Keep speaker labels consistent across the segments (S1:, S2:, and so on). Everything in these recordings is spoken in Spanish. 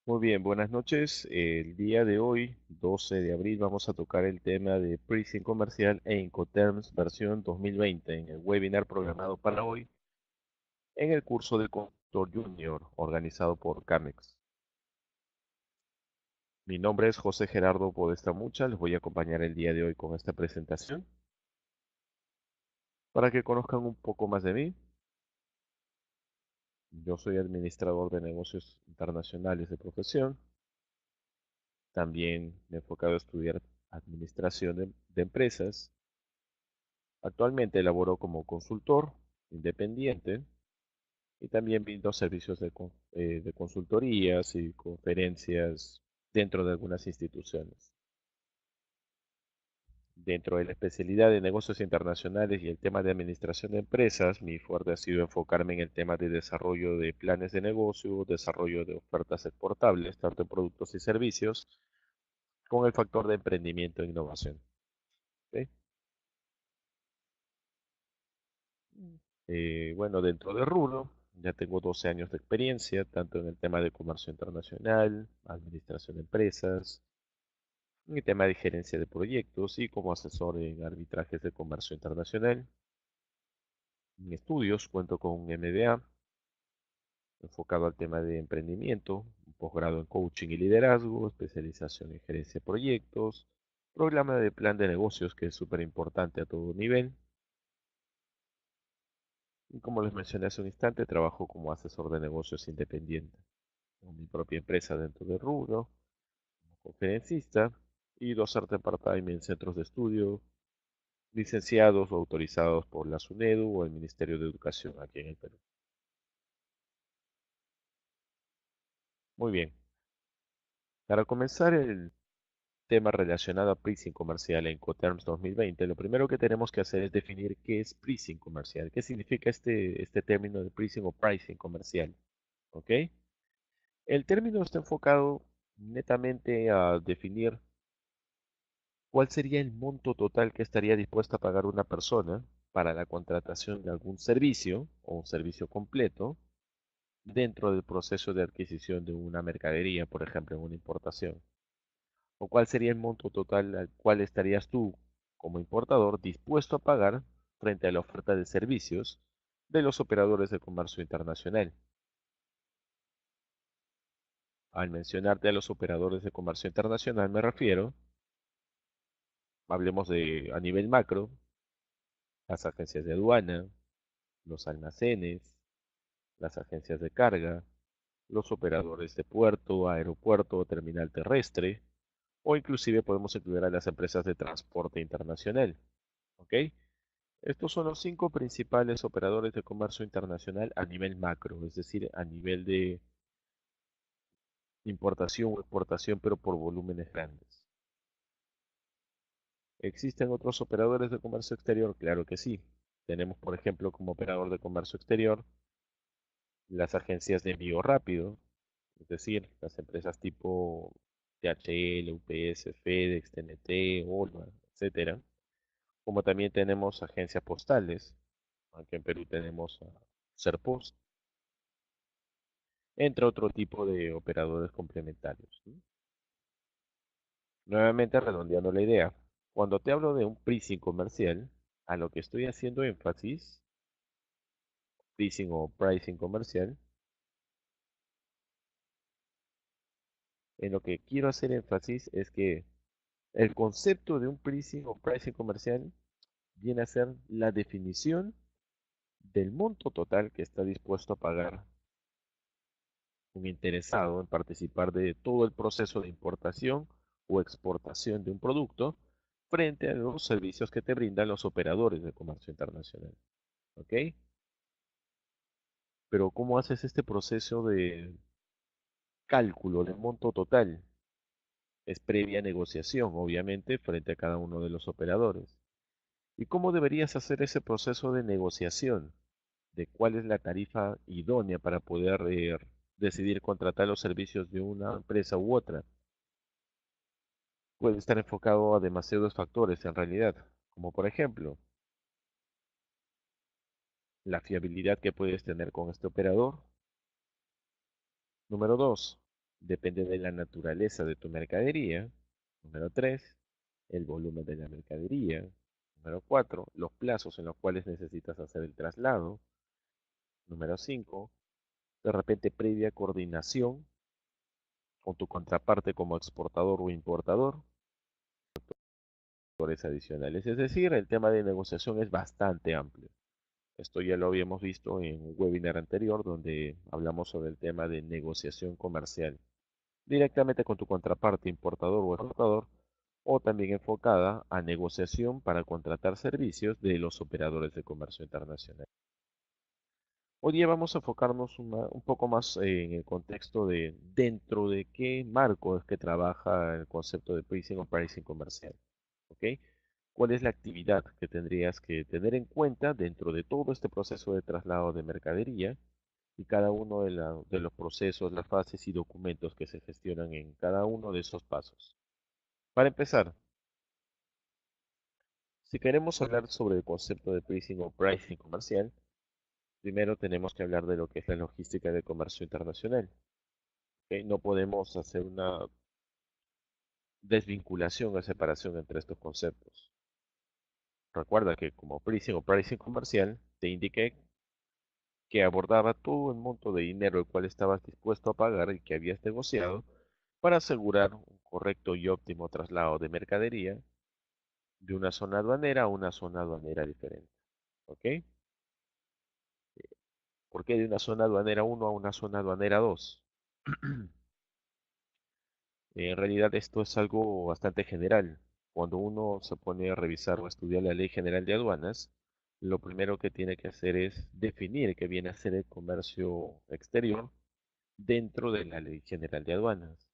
S1: Muy bien, buenas noches. El día de hoy, 12 de abril, vamos a tocar el tema de Pricing Comercial e Incoterms versión 2020 en el webinar programado para hoy en el curso de Consultor Junior organizado por Camex. Mi nombre es José Gerardo Podesta Mucha, les voy a acompañar el día de hoy con esta presentación para que conozcan un poco más de mí. Yo soy administrador de negocios internacionales de profesión. También me he enfocado a estudiar administración de empresas. Actualmente laboro como consultor independiente y también brindo servicios de consultorías y conferencias dentro de algunas instituciones. Dentro de la especialidad de negocios internacionales y el tema de administración de empresas, mi fuerte ha sido enfocarme en el tema de desarrollo de planes de negocio, desarrollo de ofertas exportables, tanto en productos y servicios, con el factor de emprendimiento e innovación. ¿Ok? Bueno, dentro de rubro, ya tengo 12 años de experiencia, tanto en el tema de comercio internacional, administración de empresas, en el tema de gerencia de proyectos y como asesor en arbitrajes de comercio internacional. En estudios cuento con un MBA enfocado al tema de emprendimiento, un posgrado en coaching y liderazgo, especialización en gerencia de proyectos, programa de plan de negocios que es súper importante a todo nivel. Y como les mencioné hace un instante, trabajo como asesor de negocios independiente, con mi propia empresa dentro del rubro, como conferencista y docente part-time en centros de estudio, licenciados o autorizados por la SUNEDU o el Ministerio de Educación aquí en el Perú. Muy bien, para comenzar el tema relacionado a pricing comercial en Incoterms 2020, lo primero que tenemos que hacer es definir qué es pricing comercial, qué significa este término de pricing o pricing comercial. ¿Ok? El término está enfocado netamente a definir cuál sería el monto total que estaría dispuesta a pagar una persona para la contratación de algún servicio o un servicio completo dentro del proceso de adquisición de una mercadería, por ejemplo, en una importación. O cuál sería el monto total al cual estarías tú, como importador, dispuesto a pagar frente a la oferta de servicios de los operadores de comercio internacional. Al mencionarte a los operadores de comercio internacional me refiero, hablemos de a nivel macro, las agencias de aduana, los almacenes, las agencias de carga, los operadores de puerto, aeropuerto o terminal terrestre, o inclusive podemos incluir a las empresas de transporte internacional. ¿Ok? Estos son los cinco principales operadores de comercio internacional a nivel macro, es decir, a nivel de importación o exportación, pero por volúmenes grandes. ¿Existen otros operadores de comercio exterior? Claro que sí. Tenemos, por ejemplo, como operador de comercio exterior las agencias de envío rápido, es decir, las empresas tipo DHL, UPS, FedEx, TNT, Olma, etcétera. Como también tenemos agencias postales, aquí en Perú tenemos a Serpost, entre otro tipo de operadores complementarios. ¿Sí? Nuevamente redondeando la idea, cuando te hablo de un pricing comercial, a lo que estoy haciendo énfasis, pricing o pricing comercial, en lo que quiero hacer énfasis es que el concepto de un pricing o pricing comercial viene a ser la definición del monto total que está dispuesto a pagar un interesado en participar de todo el proceso de importación o exportación de un producto frente a los servicios que te brindan los operadores de comercio internacional. ¿Ok? Pero ¿cómo haces este proceso de cálculo del monto total? Es previa negociación, obviamente, frente a cada uno de los operadores. ¿Y cómo deberías hacer ese proceso de negociación? De cuál es la tarifa idónea para poder decidir contratar los servicios de una empresa u otra. Puede estar enfocado a demasiados factores en realidad, como por ejemplo, la fiabilidad que puedes tener con este operador. Número 2. depende de la naturaleza de tu mercadería. Número 3, el volumen de la mercadería. Número 4, los plazos en los cuales necesitas hacer el traslado. Número 5, de repente previa coordinación con tu contraparte como exportador o importador. Factores adicionales. Es decir, el tema de negociación es bastante amplio. Esto ya lo habíamos visto en un webinar anterior donde hablamos sobre el tema de negociación comercial directamente con tu contraparte importador o exportador, o también enfocada a negociación para contratar servicios de los operadores de comercio internacional. Hoy día vamos a enfocarnos un poco más en el contexto de dentro de qué marco es que trabaja el concepto de pricing o pricing comercial. ¿Ok? ¿Cuál es la actividad que tendrías que tener en cuenta dentro de todo este proceso de traslado de mercadería y cada uno de los procesos, las fases y documentos que se gestionan en cada uno de esos pasos? Para empezar, si queremos hablar sobre el concepto de pricing o pricing comercial, primero tenemos que hablar de lo que es la logística de comercio internacional. ¿Ok? No podemos hacer una desvinculación o separación entre estos conceptos. Recuerda que como pricing o pricing comercial, te indiqué que abordaba todo el monto de dinero el cual estabas dispuesto a pagar y que habías negociado para asegurar un correcto y óptimo traslado de mercadería de una zona aduanera a una zona aduanera diferente. ¿Ok? ¿Por qué de una zona aduanera 1 a una zona aduanera 2? En realidad esto es algo bastante general. Cuando uno se pone a revisar o estudiar la Ley General de Aduanas, lo primero que tiene que hacer es definir qué viene a ser el comercio exterior dentro de la Ley General de Aduanas.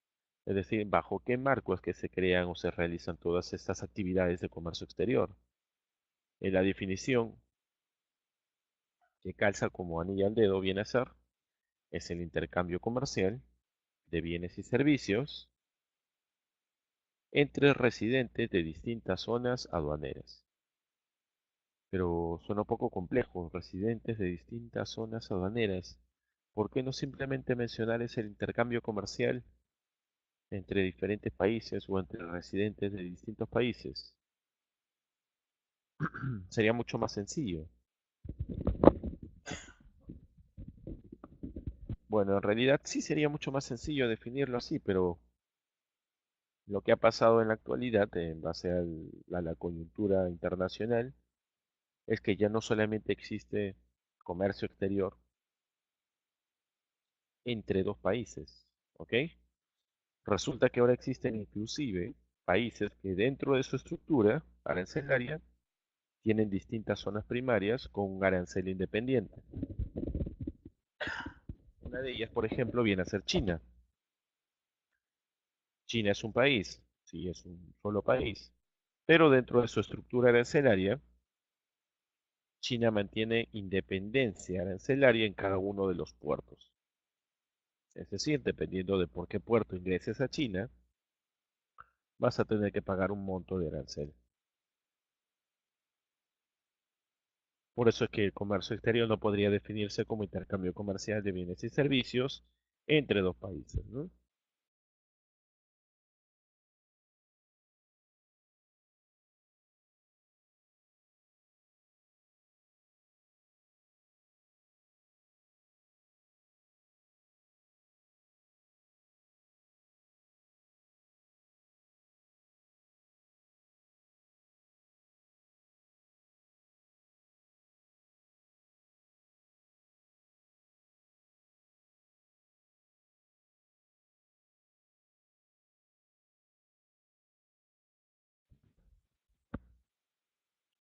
S1: Es decir, bajo qué marco es que se crean o se realizan todas estas actividades de comercio exterior. En la definición que calza como anillo al dedo viene a ser es el intercambio comercial de bienes y servicios entre residentes de distintas zonas aduaneras. Pero suena un poco complejo, residentes de distintas zonas aduaneras. ¿Por qué no simplemente mencionar es el intercambio comercial entre diferentes países o entre residentes de distintos países? Sería mucho más sencillo. Bueno, en realidad sí sería mucho más sencillo definirlo así, pero lo que ha pasado en la actualidad, en base a la coyuntura internacional, es que ya no solamente existe comercio exterior entre dos países, ¿ok? Resulta que ahora existen inclusive países que dentro de su estructura arancelaria tienen distintas zonas primarias con un arancel independiente. Una de ellas, por ejemplo, viene a ser China. China es un país, sí, es un solo país, pero dentro de su estructura arancelaria, China mantiene independencia arancelaria en cada uno de los puertos. Es decir, dependiendo de por qué puerto ingreses a China, vas a tener que pagar un monto de arancel. Por eso es que el comercio exterior no podría definirse como intercambio comercial de bienes y servicios entre dos países, ¿no?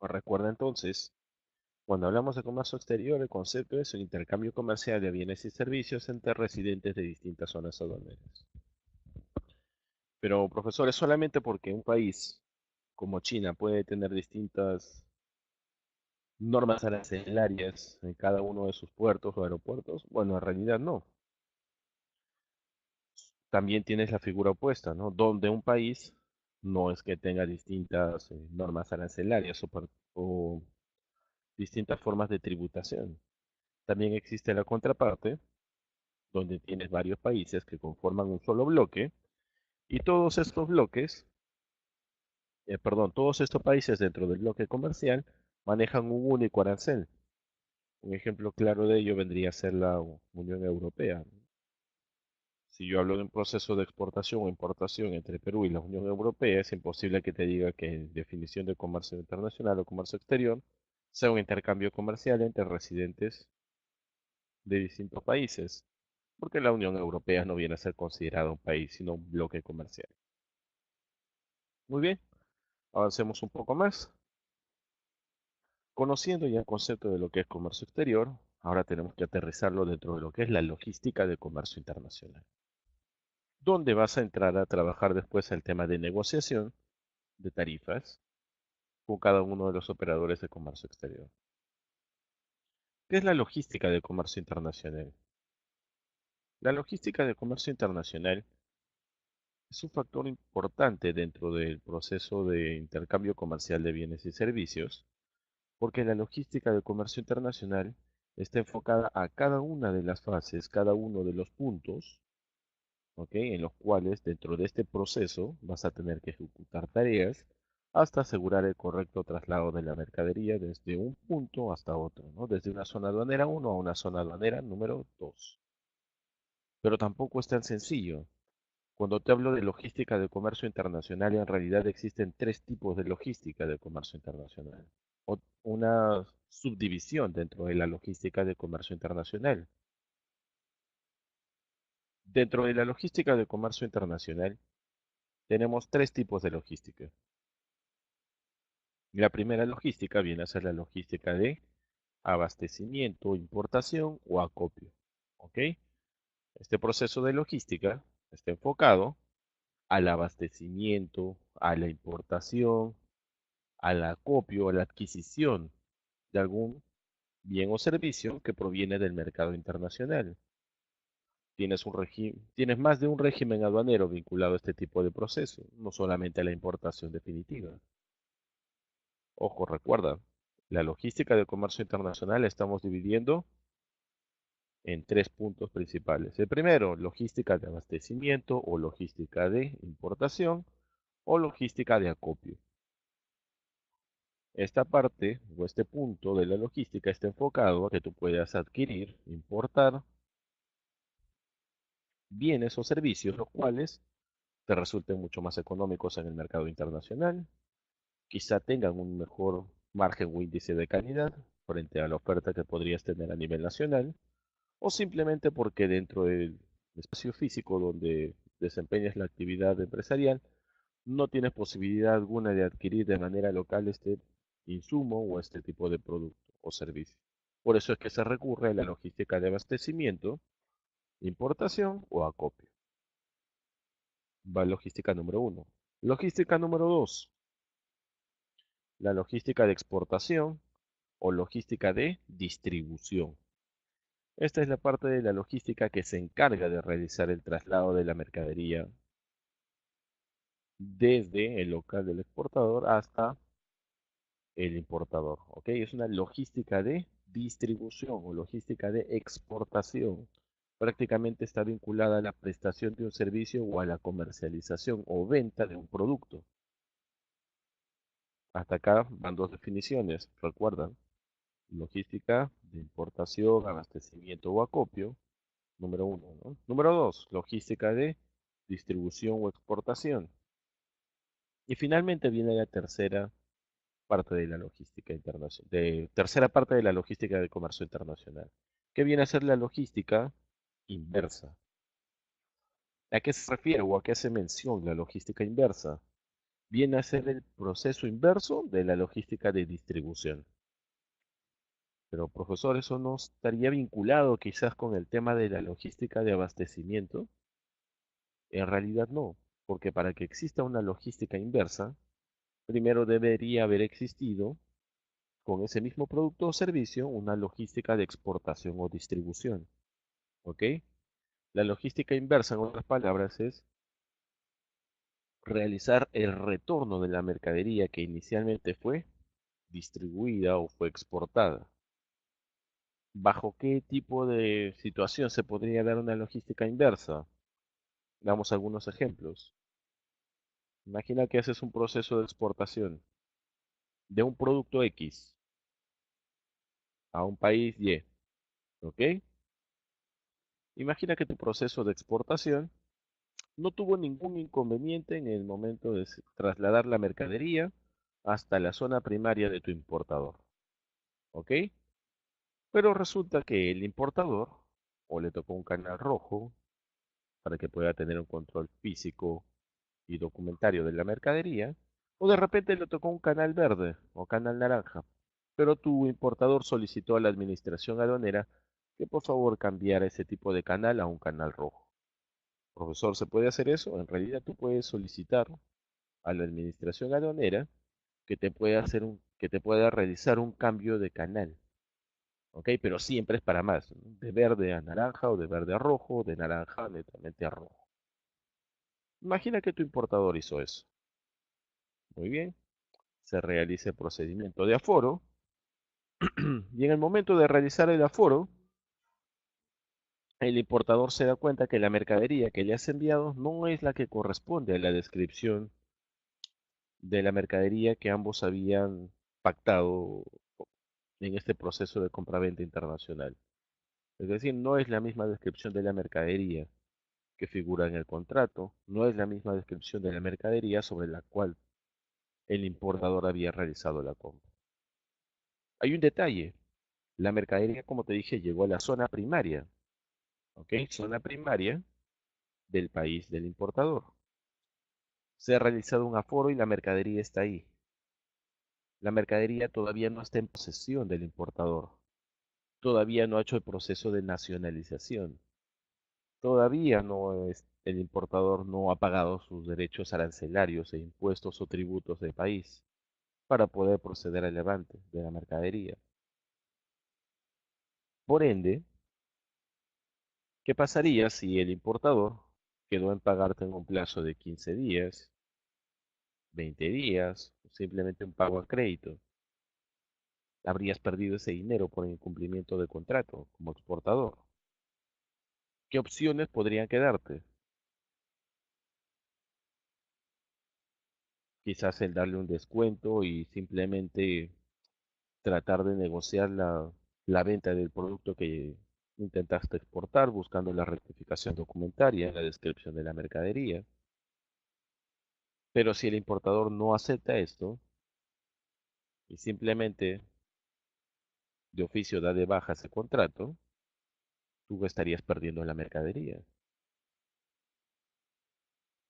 S1: Recuerda entonces, cuando hablamos de comercio exterior, el concepto es el intercambio comercial de bienes y servicios entre residentes de distintas zonas aduaneras. Pero, profesor, es solamente porque un país como China puede tener distintas normas arancelarias en cada uno de sus puertos o aeropuertos. Bueno, en realidad no. También tienes la figura opuesta, ¿no? Donde un país no es que tenga distintas normas arancelarias o distintas formas de tributación. También existe la contraparte, donde tienes varios países que conforman un solo bloque, y todos estos bloques, todos estos países dentro del bloque comercial manejan un único arancel. Un ejemplo claro de ello vendría a ser la Unión Europea. Si yo hablo de un proceso de exportación o importación entre Perú y la Unión Europea, es imposible que te diga que en definición de comercio internacional o comercio exterior sea un intercambio comercial entre residentes de distintos países, porque la Unión Europea no viene a ser considerada un país, sino un bloque comercial. Muy bien, avancemos un poco más. Conociendo ya el concepto de lo que es comercio exterior, ahora tenemos que aterrizarlo dentro de lo que es la logística de comercio internacional, donde vas a entrar a trabajar después el tema de negociación de tarifas con cada uno de los operadores de comercio exterior. ¿Qué es la logística de comercio internacional? La logística de comercio internacional es un factor importante dentro del proceso de intercambio comercial de bienes y servicios, porque la logística de comercio internacional está enfocada a cada una de las fases, cada uno de los puntos, ¿ok? En los cuales dentro de este proceso vas a tener que ejecutar tareas hasta asegurar el correcto traslado de la mercadería desde un punto hasta otro, ¿no? Desde una zona aduanera 1 a una zona aduanera número 2. Pero tampoco es tan sencillo. Cuando te hablo de logística de comercio internacional, en realidad existen tres tipos de logística de comercio internacional. Una subdivisión dentro de la logística de comercio internacional. Dentro de la logística de comercio internacional tenemos tres tipos de logística. La primera logística viene a ser la logística de abastecimiento, importación o acopio. ¿Ok? Este proceso de logística está enfocado al abastecimiento, a la importación, al acopio, a la adquisición de algún bien o servicio que proviene del mercado internacional. Tienes más de un régimen aduanero vinculado a este tipo de proceso, no solamente a la importación definitiva. Ojo, recuerda, la logística de comercio internacional la estamos dividiendo en tres puntos principales. El primero, logística de abastecimiento o logística de importación o logística de acopio. Esta parte o este punto de la logística está enfocado a que tú puedas adquirir, importar bienes o servicios, los cuales te resulten mucho más económicos en el mercado internacional, quizá tengan un mejor margen o índice de calidad frente a la oferta que podrías tener a nivel nacional, o simplemente porque dentro del espacio físico donde desempeñas la actividad empresarial, no tienes posibilidad alguna de adquirir de manera local este insumo o este tipo de producto o servicio. Por eso es que se recurre a la logística de abastecimiento, importación o acopio. Va logística número uno. Logística número dos, la logística de exportación o logística de distribución. Esta es la parte de la logística que se encarga de realizar el traslado de la mercadería desde el local del exportador hasta el importador. ¿Ok? Es una logística de distribución o logística de exportación. Prácticamente está vinculada a la prestación de un servicio o a la comercialización o venta de un producto. Hasta acá van dos definiciones. Recuerdan, logística de importación, abastecimiento o acopio. Número uno, ¿no? Número dos, logística de distribución o exportación. Y finalmente viene la tercera parte de la logística internacional, tercera parte de la logística de comercio internacional, que viene a ser la logística inversa. ¿A qué se refiere o a qué hace mención la logística inversa? Viene a ser el proceso inverso de la logística de distribución. Pero profesor, ¿eso no estaría vinculado quizás con el tema de la logística de abastecimiento? En realidad no, porque para que exista una logística inversa, primero debería haber existido con ese mismo producto o servicio una logística de exportación o distribución. ¿Ok? La logística inversa, en otras palabras, es realizar el retorno de la mercadería que inicialmente fue distribuida o fue exportada. ¿Bajo qué tipo de situación se podría dar una logística inversa? Damos algunos ejemplos. Imagina que haces un proceso de exportación de un producto X a un país Y, ¿ok? Imagina que tu proceso de exportación no tuvo ningún inconveniente en el momento de trasladar la mercadería hasta la zona primaria de tu importador, ¿ok? Pero resulta que el importador o le tocó un canal rojo para que pueda tener un control físico y documentario de la mercadería, o de repente le tocó un canal verde o canal naranja, pero tu importador solicitó a la administración aduanera que por favor cambiara ese tipo de canal a un canal rojo. Profesor, ¿se puede hacer eso? En realidad tú puedes solicitar a la administración aduanera que te pueda realizar un cambio de canal, ¿ok? Pero siempre es para más, ¿no? De verde a naranja o de verde a rojo, de naranja netamente a rojo. Imagina que tu importador hizo eso. Muy bien, se realiza el procedimiento de aforo y en el momento de realizar el aforo, el importador se da cuenta que la mercadería que le has enviado no es la que corresponde a la descripción de la mercadería que ambos habían pactado en este proceso de compraventa internacional. Es decir, no es la misma descripción de la mercadería que figura en el contrato, no es la misma descripción de la mercadería sobre la cual el importador había realizado la compra. Hay un detalle, la mercadería, como te dije, llegó a la zona primaria, ¿ok? Zona primaria del país del importador. Se ha realizado un aforo y la mercadería está ahí. La mercadería todavía no está en posesión del importador. Todavía no ha hecho el proceso de nacionalización. Todavía no es, el importador no ha pagado sus derechos arancelarios e impuestos o tributos del país para poder proceder al levante de la mercadería. Por ende, ¿qué pasaría si el importador quedó en pagarte en un plazo de 15 días, 20 días, o simplemente un pago a crédito? Habrías perdido ese dinero por el incumplimiento del contrato como exportador. ¿Qué opciones podrían quedarte? Quizás el darle un descuento y simplemente tratar de negociar la venta del producto que intentaste exportar, buscando la rectificación documentaria en la descripción de la mercadería. Pero si el importador no acepta esto y simplemente de oficio da de baja ese contrato, tú estarías perdiendo la mercadería.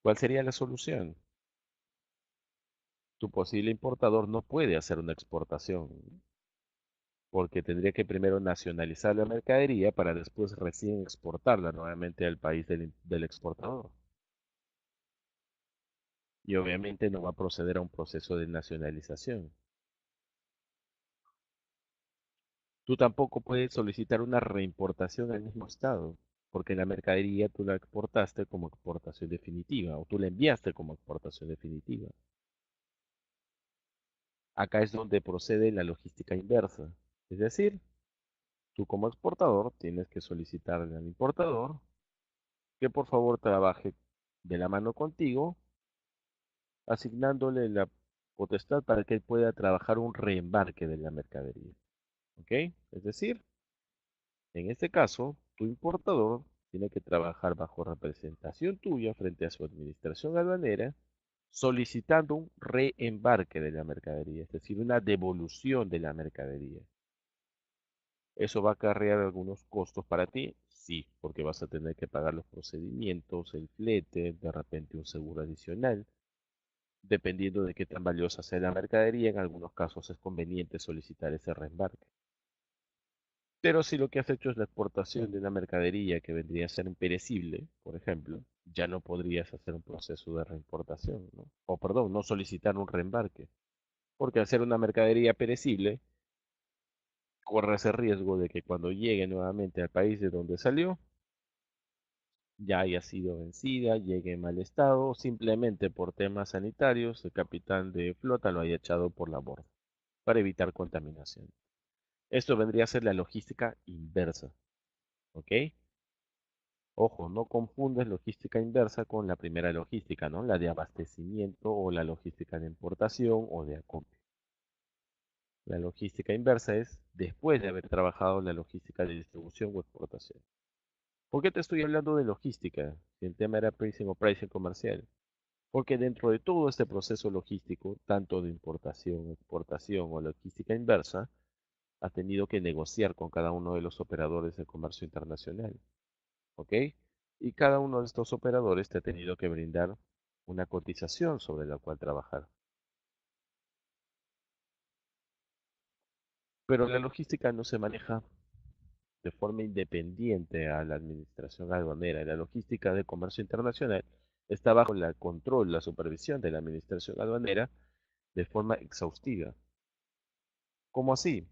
S1: ¿Cuál sería la solución? Tu posible importador no puede hacer una exportación porque tendría que primero nacionalizar la mercadería para después recién exportarla nuevamente al país del exportador. Y obviamente no va a proceder a un proceso de nacionalización. Tú tampoco puedes solicitar una reimportación al mismo estado, porque la mercadería tú la exportaste como exportación definitiva o tú la enviaste como exportación definitiva. Acá es donde procede la logística inversa. Es decir, tú como exportador tienes que solicitarle al importador que por favor trabaje de la mano contigo, asignándole la potestad para que él pueda trabajar un reembarque de la mercadería. ¿Ok? Es decir, en este caso, tu importador tiene que trabajar bajo representación tuya frente a su administración aduanera, solicitando un reembarque de la mercadería, es decir, una devolución de la mercadería. ¿Eso va a acarrear algunos costos para ti? Sí, porque vas a tener que pagar los procedimientos, el flete, de repente un seguro adicional. Dependiendo de qué tan valiosa sea la mercadería, en algunos casos es conveniente solicitar ese reembarque. Pero si lo que has hecho es la exportación de una mercadería que vendría a ser imperecible, por ejemplo, ya no podrías hacer un proceso de reimportación, ¿no? O perdón, no solicitar un reembarque. Porque al ser una mercadería perecible, corre ese riesgo de que cuando llegue nuevamente al país de donde salió, ya haya sido vencida, llegue en mal estado, o simplemente por temas sanitarios, el capitán de flota lo haya echado por la borda, para evitar contaminación. Esto vendría a ser la logística inversa, ¿ok? Ojo, no confundes logística inversa con la primera logística, ¿no? La de abastecimiento o la logística de importación o de acopio. La logística inversa es después de haber trabajado la logística de distribución o exportación. ¿Por qué te estoy hablando de logística? Si el tema era pricing o pricing comercial. Porque dentro de todo este proceso logístico, tanto de importación, exportación o logística inversa, has tenido que negociar con cada uno de los operadores de comercio internacional, ¿ok? Y cada uno de estos operadores te ha tenido que brindar una cotización sobre la cual trabajar. Pero la logística no se maneja de forma independiente a la administración aduanera. La logística de comercio internacional está bajo el control, la supervisión de la administración aduanera de forma exhaustiva. ¿Cómo así?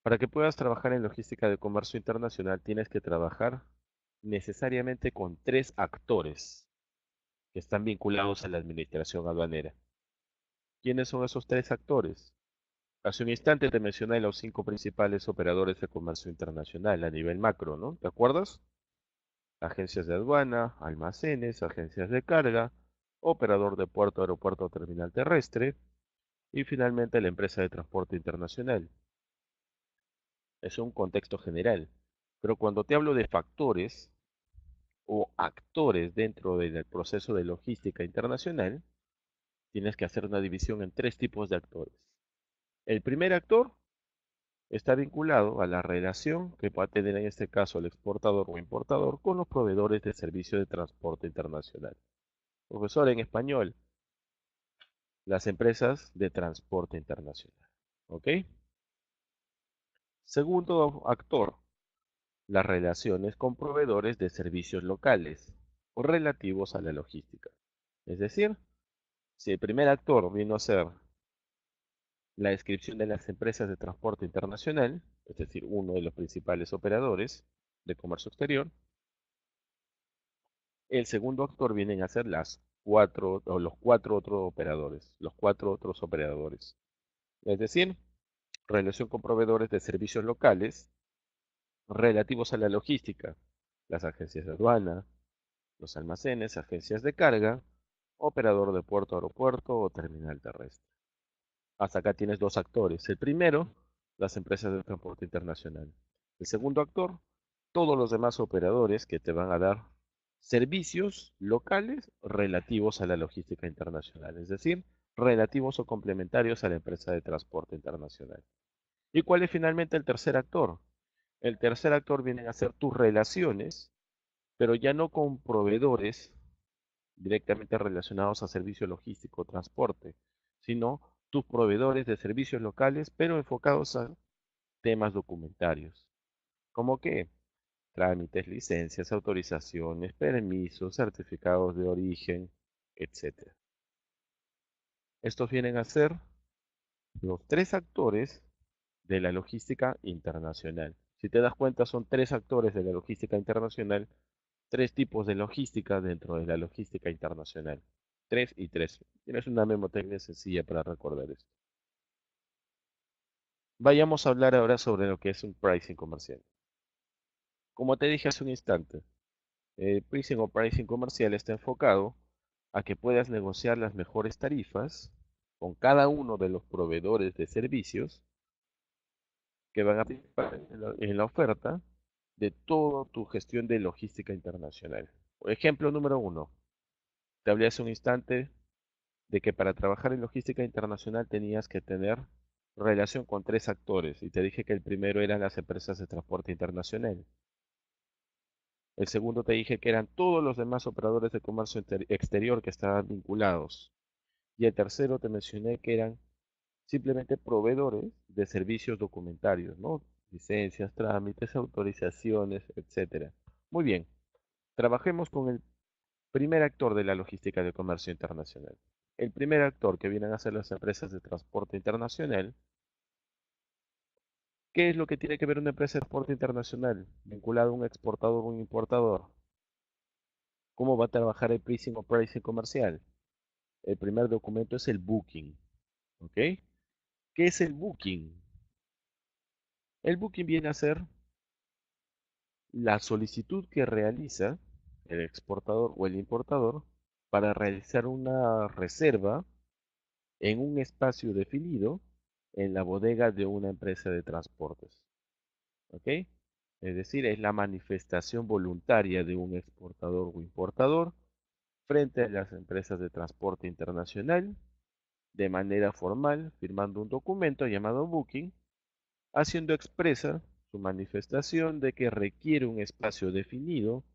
S1: Para que puedas trabajar en logística de comercio internacional tienes que trabajar necesariamente con tres actores que están vinculados a la administración aduanera. ¿Quiénes son esos tres actores? Hace un instante te mencioné los cinco principales operadores de comercio internacional a nivel macro, ¿no? ¿Te acuerdas? Agencias de aduana, almacenes, agencias de carga, operador de puerto, aeropuerto o terminal terrestre y finalmente la empresa de transporte internacional. Es un contexto general. Pero cuando te hablo de factores o actores dentro del proceso de logística internacional, tienes que hacer una división en tres tipos de actores. El primer actor está vinculado a la relación que va a tener en este caso el exportador o importador con los proveedores de servicios de transporte internacional. Profesor, en español, las empresas de transporte internacional. ¿Ok? Segundo actor, las relaciones con proveedores de servicios locales o relativos a la logística. Es decir, si el primer actor vino a ser la descripción de las empresas de transporte internacional, es decir, uno de los principales operadores de comercio exterior, el segundo actor vienen a ser las cuatro o los cuatro otros operadores, los cuatro otros operadores. Es decir, relación con proveedores de servicios locales relativos a la logística, las agencias de aduana, los almacenes, agencias de carga, operador de puerto, aeropuerto o terminal terrestre. Hasta acá tienes dos actores. El primero, las empresas de transporte internacional. El segundo actor, todos los demás operadores que te van a dar servicios locales relativos a la logística internacional, es decir, relativos o complementarios a la empresa de transporte internacional. ¿Y cuál es finalmente el tercer actor? El tercer actor vienen a ser tus relaciones, pero ya no con proveedores directamente relacionados a servicio logístico o transporte, sino tus proveedores de servicios locales, pero enfocados a temas documentarios. ¿Cómo qué? Trámites, licencias, autorizaciones, permisos, certificados de origen, etcétera. Estos vienen a ser los tres actores de la logística internacional. Si te das cuenta, son tres actores de la logística internacional, tres tipos de logística dentro de la logística internacional. Tres y tres. Tienes una memotecnia sencilla para recordar esto. Vayamos a hablar ahora sobre lo que es un pricing comercial. Como te dije hace un instante, el pricing o pricing comercial está enfocado a que puedas negociar las mejores tarifas con cada uno de los proveedores de servicios que van a participar en la oferta de toda tu gestión de logística internacional. Por ejemplo, número uno, te hablé hace un instante de que para trabajar en logística internacional tenías que tener relación con tres actores y te dije que el primero eran las empresas de transporte internacional. El segundo te dije que eran todos los demás operadores de comercio exterior que estaban vinculados. Y el tercero te mencioné que eran simplemente proveedores de servicios documentarios, ¿no? Licencias, trámites, autorizaciones, etcétera. Muy bien, trabajemos con el primer actor de la logística de comercio internacional. El primer actor que vienen a ser las empresas de transporte internacional. ¿Qué es lo que tiene que ver una empresa de transporte internacional vinculada a un exportador o un importador? ¿Cómo va a trabajar el pricing o pricing comercial? El primer documento es el booking, ¿ok? ¿Qué es el booking? El booking viene a ser la solicitud que realiza el exportador o el importador para realizar una reserva en un espacio definido en la bodega de una empresa de transportes. ¿Ok? Es decir, es la manifestación voluntaria de un exportador o importador frente a las empresas de transporte internacional de manera formal, firmando un documento llamado Booking, haciendo expresa su manifestación de que requiere un espacio definido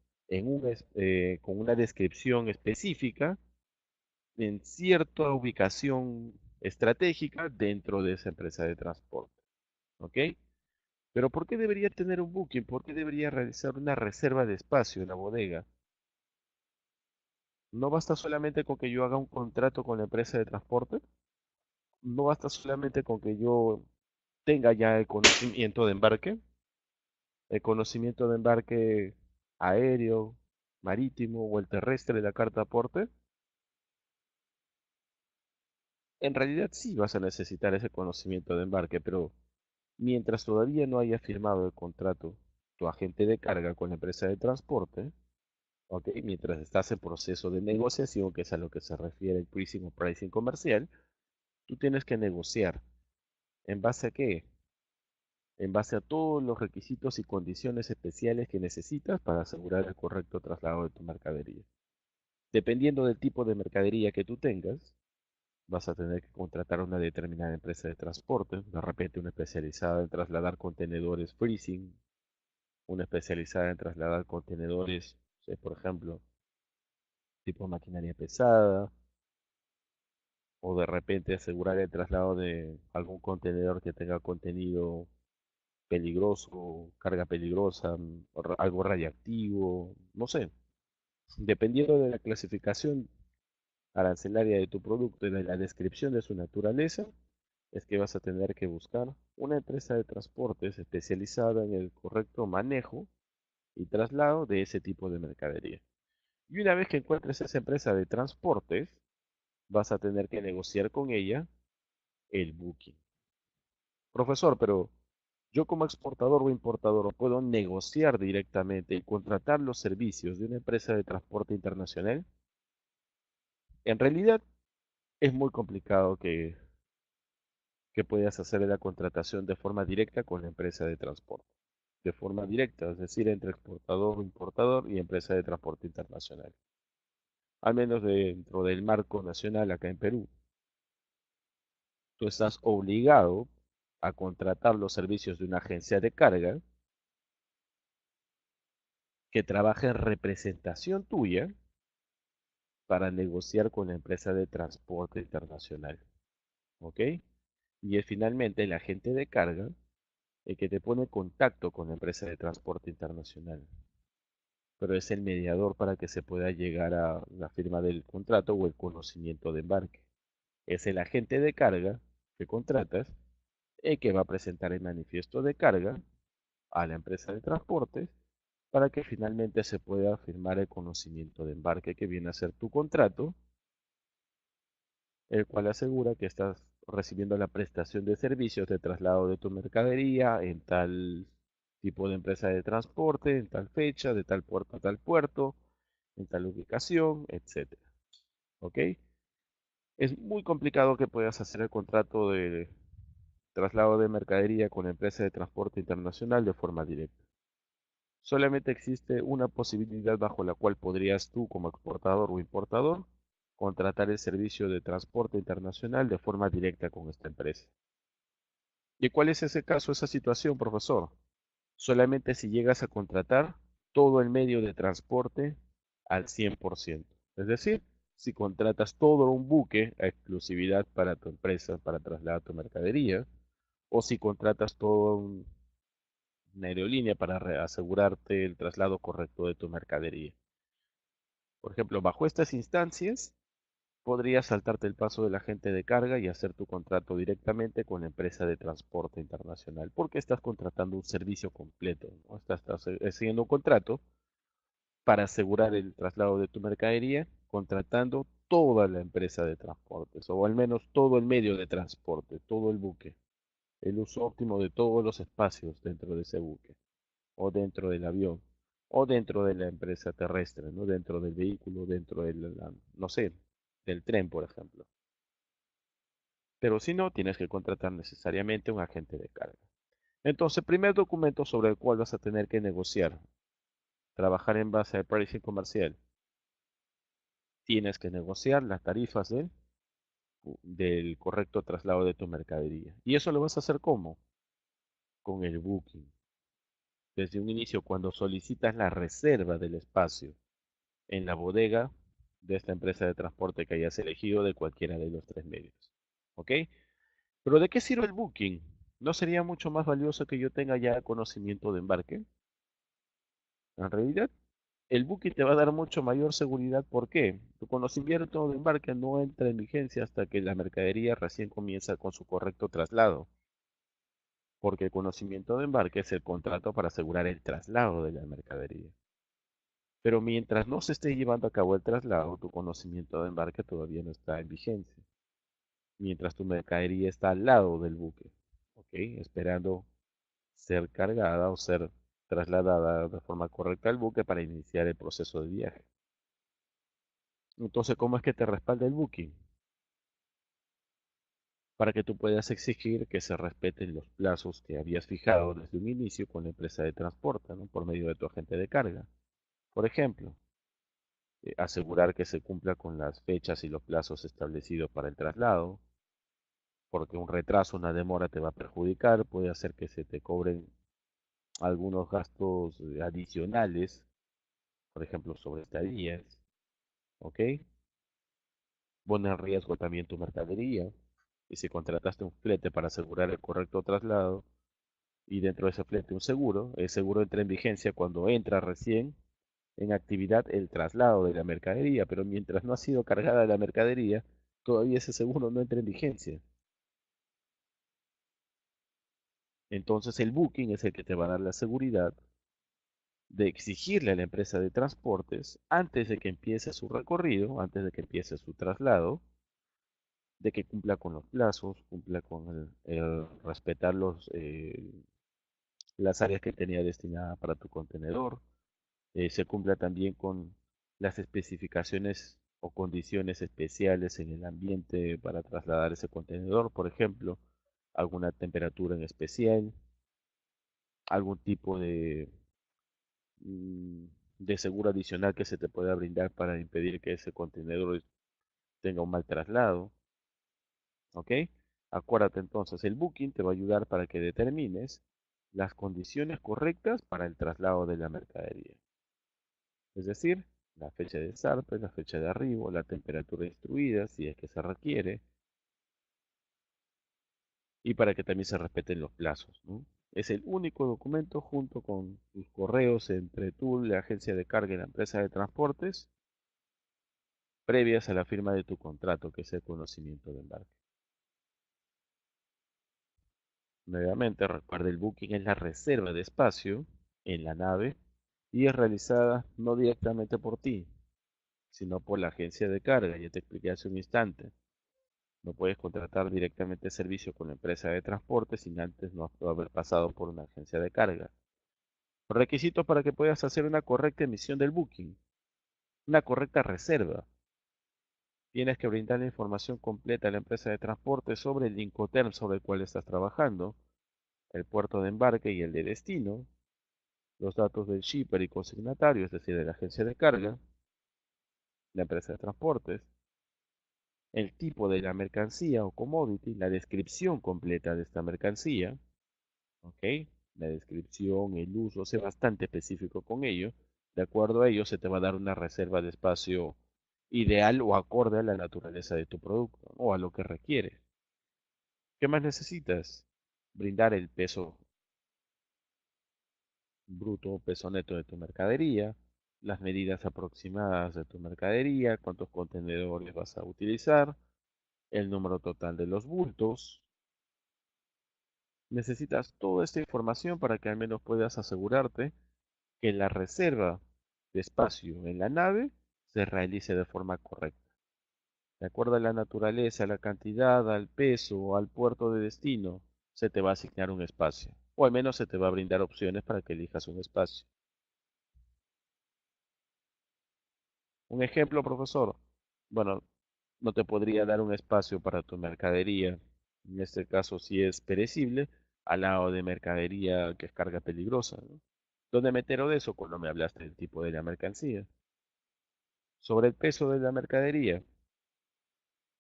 S1: con una descripción específica en cierta ubicación estratégica dentro de esa empresa de transporte. ¿Ok? Pero ¿por qué debería tener un booking? ¿Por qué debería realizar una reserva de espacio en la bodega? ¿No basta solamente con que yo haga un contrato con la empresa de transporte? ¿No basta solamente con que yo tenga ya el conocimiento de embarque? El conocimiento de embarque aéreo, marítimo o el terrestre de la carta aporte. En realidad sí vas a necesitar ese conocimiento de embarque, pero mientras todavía no haya firmado el contrato tu agente de carga con la empresa de transporte, ¿ok? Mientras estás en proceso de negociación, que es a lo que se refiere el pricing o pricing comercial, tú tienes que negociar. ¿En base a qué? En base a todos los requisitos y condiciones especiales que necesitas para asegurar el correcto traslado de tu mercadería. Dependiendo del tipo de mercadería que tú tengas, vas a tener que contratar una determinada empresa de transporte, de repente una especializada en trasladar contenedores freezing, una especializada en trasladar contenedores, por ejemplo, tipo maquinaria pesada, o de repente asegurar el traslado de algún contenedor que tenga contenido peligroso, carga peligrosa, algo radiactivo, no sé. Dependiendo de la clasificación arancelaria de tu producto y de la descripción de su naturaleza, es que vas a tener que buscar una empresa de transportes especializada en el correcto manejo y traslado de ese tipo de mercadería. Y una vez que encuentres esa empresa de transportes, vas a tener que negociar con ella el booking. Profesor, pero yo como exportador o importador puedo negociar directamente y contratar los servicios de una empresa de transporte internacional. En realidad es muy complicado que puedas hacer la contratación de forma directa con la empresa de transporte. De forma directa, es decir, entre exportador o importador y empresa de transporte internacional. Al menos dentro del marco nacional acá en Perú. Tú estás obligado a contratar los servicios de una agencia de carga que trabaja en representación tuya para negociar con la empresa de transporte internacional. ¿Ok? Y es finalmente el agente de carga el que te pone en contacto con la empresa de transporte internacional. Pero es el mediador para que se pueda llegar a la firma del contrato o el conocimiento de embarque. Es el agente de carga que contratas el que va a presentar el manifiesto de carga a la empresa de transportes para que finalmente se pueda firmar el conocimiento de embarque que viene a ser tu contrato, el cual asegura que estás recibiendo la prestación de servicios de traslado de tu mercadería en tal tipo de empresa de transporte, en tal fecha, de tal puerto a tal puerto, en tal ubicación, etcétera. ¿Ok? Es muy complicado que puedas hacer el contrato de traslado de mercadería con la empresa de transporte internacional de forma directa. Solamente existe una posibilidad bajo la cual podrías tú como exportador o importador contratar el servicio de transporte internacional de forma directa con esta empresa. ¿Y cuál es ese caso, esa situación, profesor? Solamente si llegas a contratar todo el medio de transporte al 100%. Es decir, si contratas todo un buque a exclusividad para tu empresa para trasladar tu mercadería, o si contratas todo una aerolínea para asegurarte el traslado correcto de tu mercadería. Por ejemplo, bajo estas instancias, podrías saltarte el paso del agente de carga y hacer tu contrato directamente con la empresa de transporte internacional, porque estás contratando un servicio completo, ¿no? Estás haciendo un contrato para asegurar el traslado de tu mercadería, contratando toda la empresa de transportes, o al menos todo el medio de transporte, todo el buque. el uso óptimo de todos los espacios dentro de ese buque, o dentro del avión, o dentro de la empresa terrestre, ¿no? Dentro del vehículo, dentro del, no sé, del tren, por ejemplo. Pero si no, tienes que contratar necesariamente un agente de carga. Entonces, primer documento sobre el cual vas a tener que negociar, trabajar en base al pricing comercial. Tienes que negociar las tarifas del correcto traslado de tu mercadería. ¿Y eso lo vas a hacer cómo? Con el booking. Desde un inicio, cuando solicitas la reserva del espacio en la bodega de esta empresa de transporte que hayas elegido de cualquiera de los tres medios. ¿Ok? Pero ¿de qué sirve el booking? ¿No sería mucho más valioso que yo tenga ya conocimiento de embarque? En realidad, el booking te va a dar mucho mayor seguridad. ¿Por qué? Tu conocimiento de embarque no entra en vigencia hasta que la mercadería recién comienza con su correcto traslado, porque el conocimiento de embarque es el contrato para asegurar el traslado de la mercadería. Pero mientras no se esté llevando a cabo el traslado, tu conocimiento de embarque todavía no está en vigencia. Mientras tu mercadería está al lado del buque, ¿ok? Esperando ser cargada o ser trasladada de forma correcta al buque para iniciar el proceso de viaje. Entonces, ¿cómo es que te respalda el booking? Para que tú puedas exigir que se respeten los plazos que habías fijado desde un inicio con la empresa de transporte, ¿no? Por medio de tu agente de carga. Por ejemplo, asegurar que se cumpla con las fechas y los plazos establecidos para el traslado, porque un retraso, una demora te va a perjudicar, puede hacer que se te cobren algunos gastos adicionales, por ejemplo, sobre estadías, ¿ok? Pone en riesgo también tu mercadería, y si contrataste un flete para asegurar el correcto traslado, y dentro de ese flete un seguro, el seguro entra en vigencia cuando entra recién en actividad el traslado de la mercadería, pero mientras no ha sido cargada la mercadería, todavía ese seguro no entra en vigencia. Entonces el booking es el que te va a dar la seguridad de exigirle a la empresa de transportes, antes de que empiece su recorrido, antes de que empiece su traslado, de que cumpla con los plazos, cumpla con el respetar las áreas que tenía destinada para tu contenedor, se cumpla también con las especificaciones o condiciones especiales en el ambiente para trasladar ese contenedor, por ejemplo, alguna temperatura en especial, algún tipo mm, de seguro adicional que se te pueda brindar para impedir que ese contenedor tenga un mal traslado, ¿ok? Acuérdate entonces, el booking te va a ayudar para que determines las condiciones correctas para el traslado de la mercadería. Es decir, la fecha de zarpe, la fecha de arribo, la temperatura instruida, si es que se requiere, y para que también se respeten los plazos, ¿no? Es el único documento junto con tus correos entre tú, la agencia de carga y la empresa de transportes, previas a la firma de tu contrato, que es el conocimiento de embarque. Nuevamente, recuerda, el booking es la reserva de espacio en la nave y es realizada no directamente por ti, sino por la agencia de carga. Ya te expliqué hace un instante. No puedes contratar directamente servicio con la empresa de transporte sin antes no haber pasado por una agencia de carga. Requisitos para que puedas hacer una correcta emisión del booking, una correcta reserva. Tienes que brindar la información completa a la empresa de transporte sobre el Incoterm sobre el cual estás trabajando, el puerto de embarque y el de destino, los datos del shipper y consignatario, es decir, de la agencia de carga, la empresa de transportes, el tipo de la mercancía o commodity, la descripción completa de esta mercancía, ¿ok? La descripción, el uso, sé bastante específico con ello. De acuerdo a ello, se te va a dar una reserva de espacio ideal o acorde a la naturaleza de tu producto o a lo que requieres. ¿Qué más necesitas? Brindar el peso bruto o peso neto de tu mercadería, las medidas aproximadas de tu mercadería, cuántos contenedores vas a utilizar, el número total de los bultos. Necesitas toda esta información para que al menos puedas asegurarte que la reserva de espacio en la nave se realice de forma correcta, de acuerdo a la naturaleza, a la cantidad, al peso, al puerto de destino. se te va a asignar un espacio, o al menos se te va a brindar opciones para que elijas un espacio. Un ejemplo, profesor. Bueno, no te podría dar un espacio para tu mercadería, en este caso si es perecible, al lado de mercadería que es carga peligrosa, ¿no? ¿Dónde me entero de eso? Cuando me hablaste del tipo de la mercancía. Sobre el peso de la mercadería,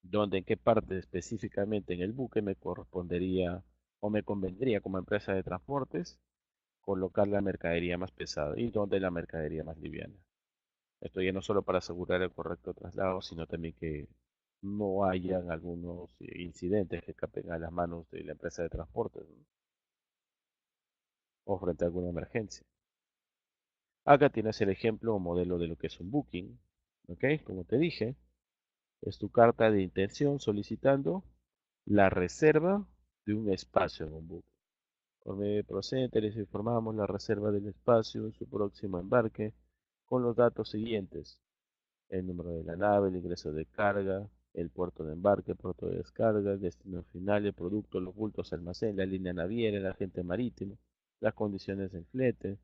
S1: ¿dónde, en qué parte específicamente en el buque me correspondería o me convendría como empresa de transportes colocar la mercadería más pesada y dónde la mercadería más liviana? Esto ya no solo para asegurar el correcto traslado, sino también que no hayan algunos incidentes que escapen a las manos de la empresa de transporte, ¿no? O frente a alguna emergencia. Acá tienes el ejemplo o modelo de lo que es un booking, ¿ok? Como te dije, es tu carta de intención solicitando la reserva de un espacio en un booking. Por medio de procedente les informamos la reserva del espacio en su próximo embarque con los datos siguientes: el número de la nave, el ingreso de carga, el puerto de embarque, puerto de descarga, el destino final, el producto, los bultos, almacén, la línea naviera, el agente marítimo, las condiciones del flete,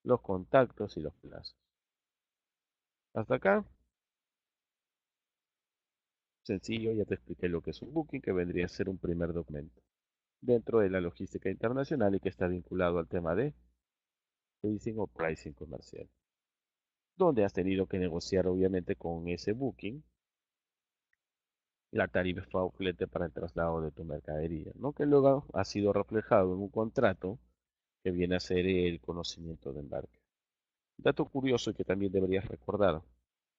S1: los contactos y los plazos. Hasta acá, sencillo, ya te expliqué lo que es un booking, que vendría a ser un primer documento dentro de la logística internacional y que está vinculado al tema de leasing o pricing comercial, donde has tenido que negociar obviamente con ese booking la tarifa o flete para el traslado de tu mercadería, ¿no? Que luego ha sido reflejado en un contrato que viene a ser el conocimiento de embarque. Dato curioso y que también deberías recordar: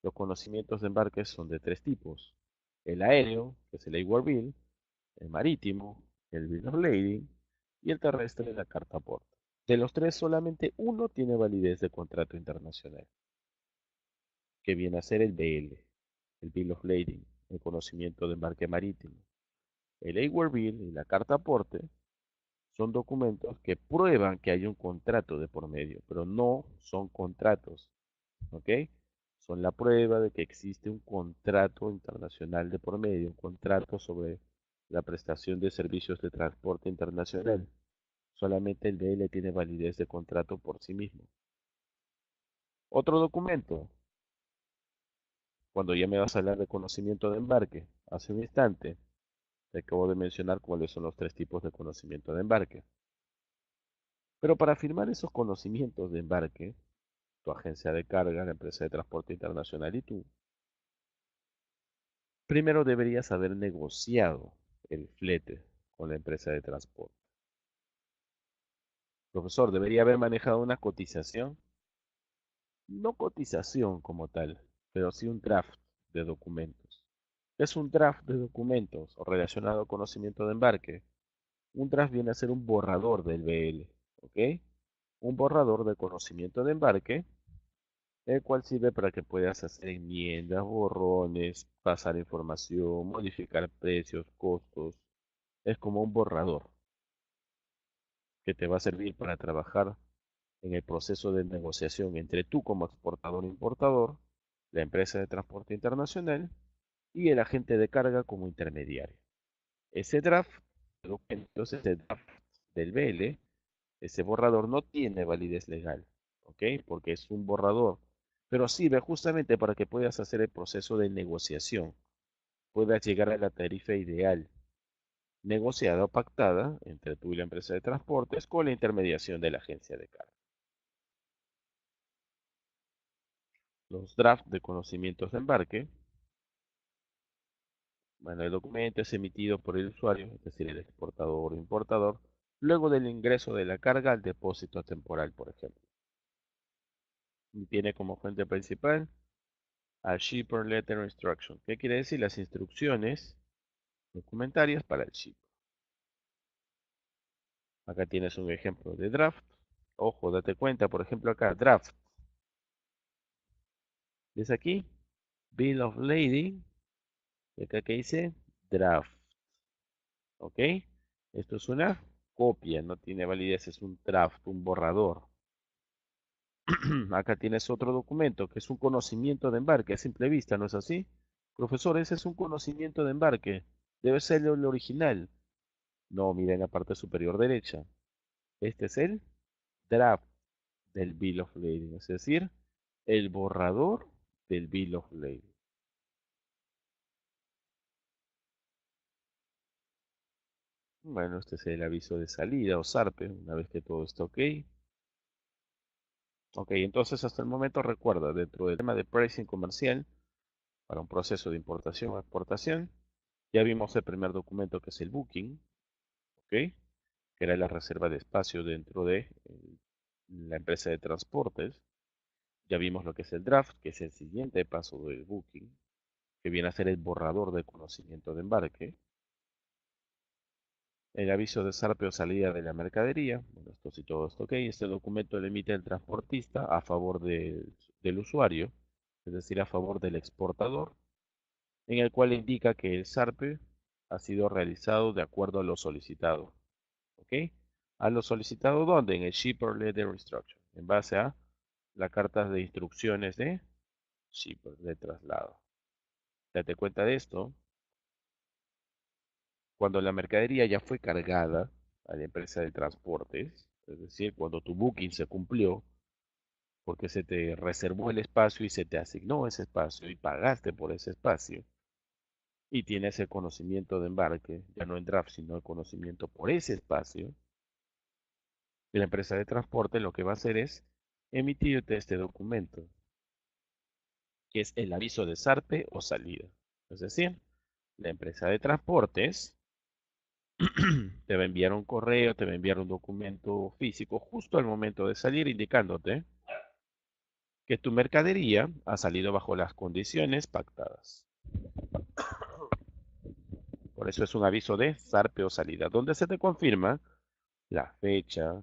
S1: los conocimientos de embarque son de tres tipos: el aéreo, que es el Airworld Bill; el marítimo, el Bill of Lading; y el terrestre, la carta aporte. De los tres, solamente uno tiene validez de contrato internacional, que viene a ser el BL, el Bill of Lading, el conocimiento de embarque marítimo. El Airworld Bill y la carta aporte son documentos que prueban que hay un contrato de por medio, pero no son contratos, ¿ok? Son la prueba de que existe un contrato internacional de por medio, un contrato sobre la prestación de servicios de transporte internacional. Solamente el BL tiene validez de contrato por sí mismo. Otro documento, cuando ya me vas a hablar de conocimiento de embarque, hace un instante te acabo de mencionar cuáles son los tres tipos de conocimiento de embarque. Pero para firmar esos conocimientos de embarque, tu agencia de carga, la empresa de transporte internacional y tú, primero deberías haber negociado el flete con la empresa de transporte. Profesor, debería haber manejado una cotización, no cotización como tal, pero sí un draft de documentos. Es un draft de documentos relacionado a conocimiento de embarque. Un draft viene a ser un borrador del BL, ¿ok? Un borrador de conocimiento de embarque, el cual sirve para que puedas hacer enmiendas, borrones, pasar información, modificar precios, costos. Es como un borrador que te va a servir para trabajar en el proceso de negociación entre tú como exportador e importador, la empresa de transporte internacional y el agente de carga como intermediario. Ese draft, entonces ese draft del BL, ese borrador no tiene validez legal, ¿ok? Porque es un borrador, pero sirve justamente para que puedas hacer el proceso de negociación, puedas llegar a la tarifa ideal, negociada o pactada entre tú y la empresa de transportes con la intermediación de la agencia de carga. Los drafts de conocimientos de embarque, bueno, el documento es emitido por el usuario, es decir, el exportador o importador, luego del ingreso de la carga al depósito temporal, por ejemplo. Y tiene como fuente principal a Shipper Letter Instruction. ¿Qué quiere decir? Las instrucciones documentarias para el shipper. Acá tienes un ejemplo de draft. Ojo, date cuenta, por ejemplo, acá draft. ¿Ves aquí? Bill of Lading. Y acá que dice draft. ¿Ok? Esto es una copia, no tiene validez, es un draft, un borrador. Acá tienes otro documento que es un conocimiento de embarque a simple vista, ¿no es así? Profesor, ese es un conocimiento de embarque. Debe ser el original. No, mira en la parte superior derecha. Este es el draft del Bill of Lading, es decir, el borrador del Bill of Lading. Bueno, este es el aviso de salida o SARPE, una vez que todo está ok. Ok, entonces hasta el momento recuerda, dentro del tema de pricing comercial, para un proceso de importación o exportación, ya vimos el primer documento que es el booking, ok, que era la reserva de espacio dentro de la empresa de transportes. Ya vimos lo que es el draft, que es el siguiente paso del booking, que viene a ser el borrador de conocimiento de embarque. El aviso de zarpe o salida de la mercadería. Bueno, esto sí todo esto ok. Este documento lo emite el transportista a favor del usuario, es decir, a favor del exportador, en el cual indica que el zarpe ha sido realizado de acuerdo a lo solicitado. ¿Ok? A lo solicitado, ¿dónde? En el Shipper Letter Instruction, en base a la carta de instrucciones de Shipper, de traslado. Date cuenta de esto, cuando la mercadería ya fue cargada a la empresa de transportes, es decir, cuando tu booking se cumplió, porque se te reservó el espacio y se te asignó ese espacio y pagaste por ese espacio, y tienes el conocimiento de embarque, ya no en draft, sino el conocimiento por ese espacio, y la empresa de transporte lo que va a hacer es emitirte este documento, que es el aviso de zarpe o salida. Es decir, la empresa de transportes te va a enviar un correo, te va a enviar un documento físico justo al momento de salir indicándote que tu mercadería ha salido bajo las condiciones pactadas. Por eso es un aviso de zarpe o salida, donde se te confirma la fecha,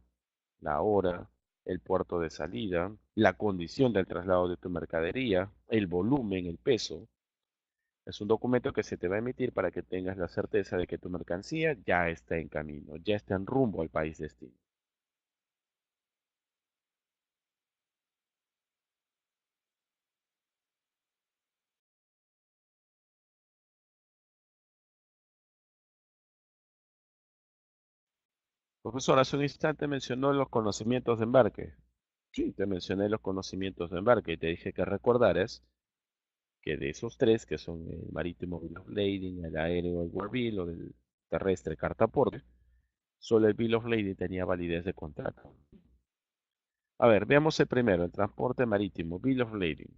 S1: la hora, el puerto de salida, la condición del traslado de tu mercadería, el volumen, el peso. Es un documento que se te va a emitir para que tengas la certeza de que tu mercancía ya está en camino, ya está en rumbo al país destino. Profesor, hace un instante mencionó los conocimientos de embarque. Sí, te mencioné los conocimientos de embarque y te dije que recordaras que de esos tres, que son el marítimo Bill of Lading, el aéreo el War Bill o el terrestre carta aporte, solo el Bill of Lading tenía validez de contrato. A ver, veamos el primero, el transporte marítimo, Bill of Lading.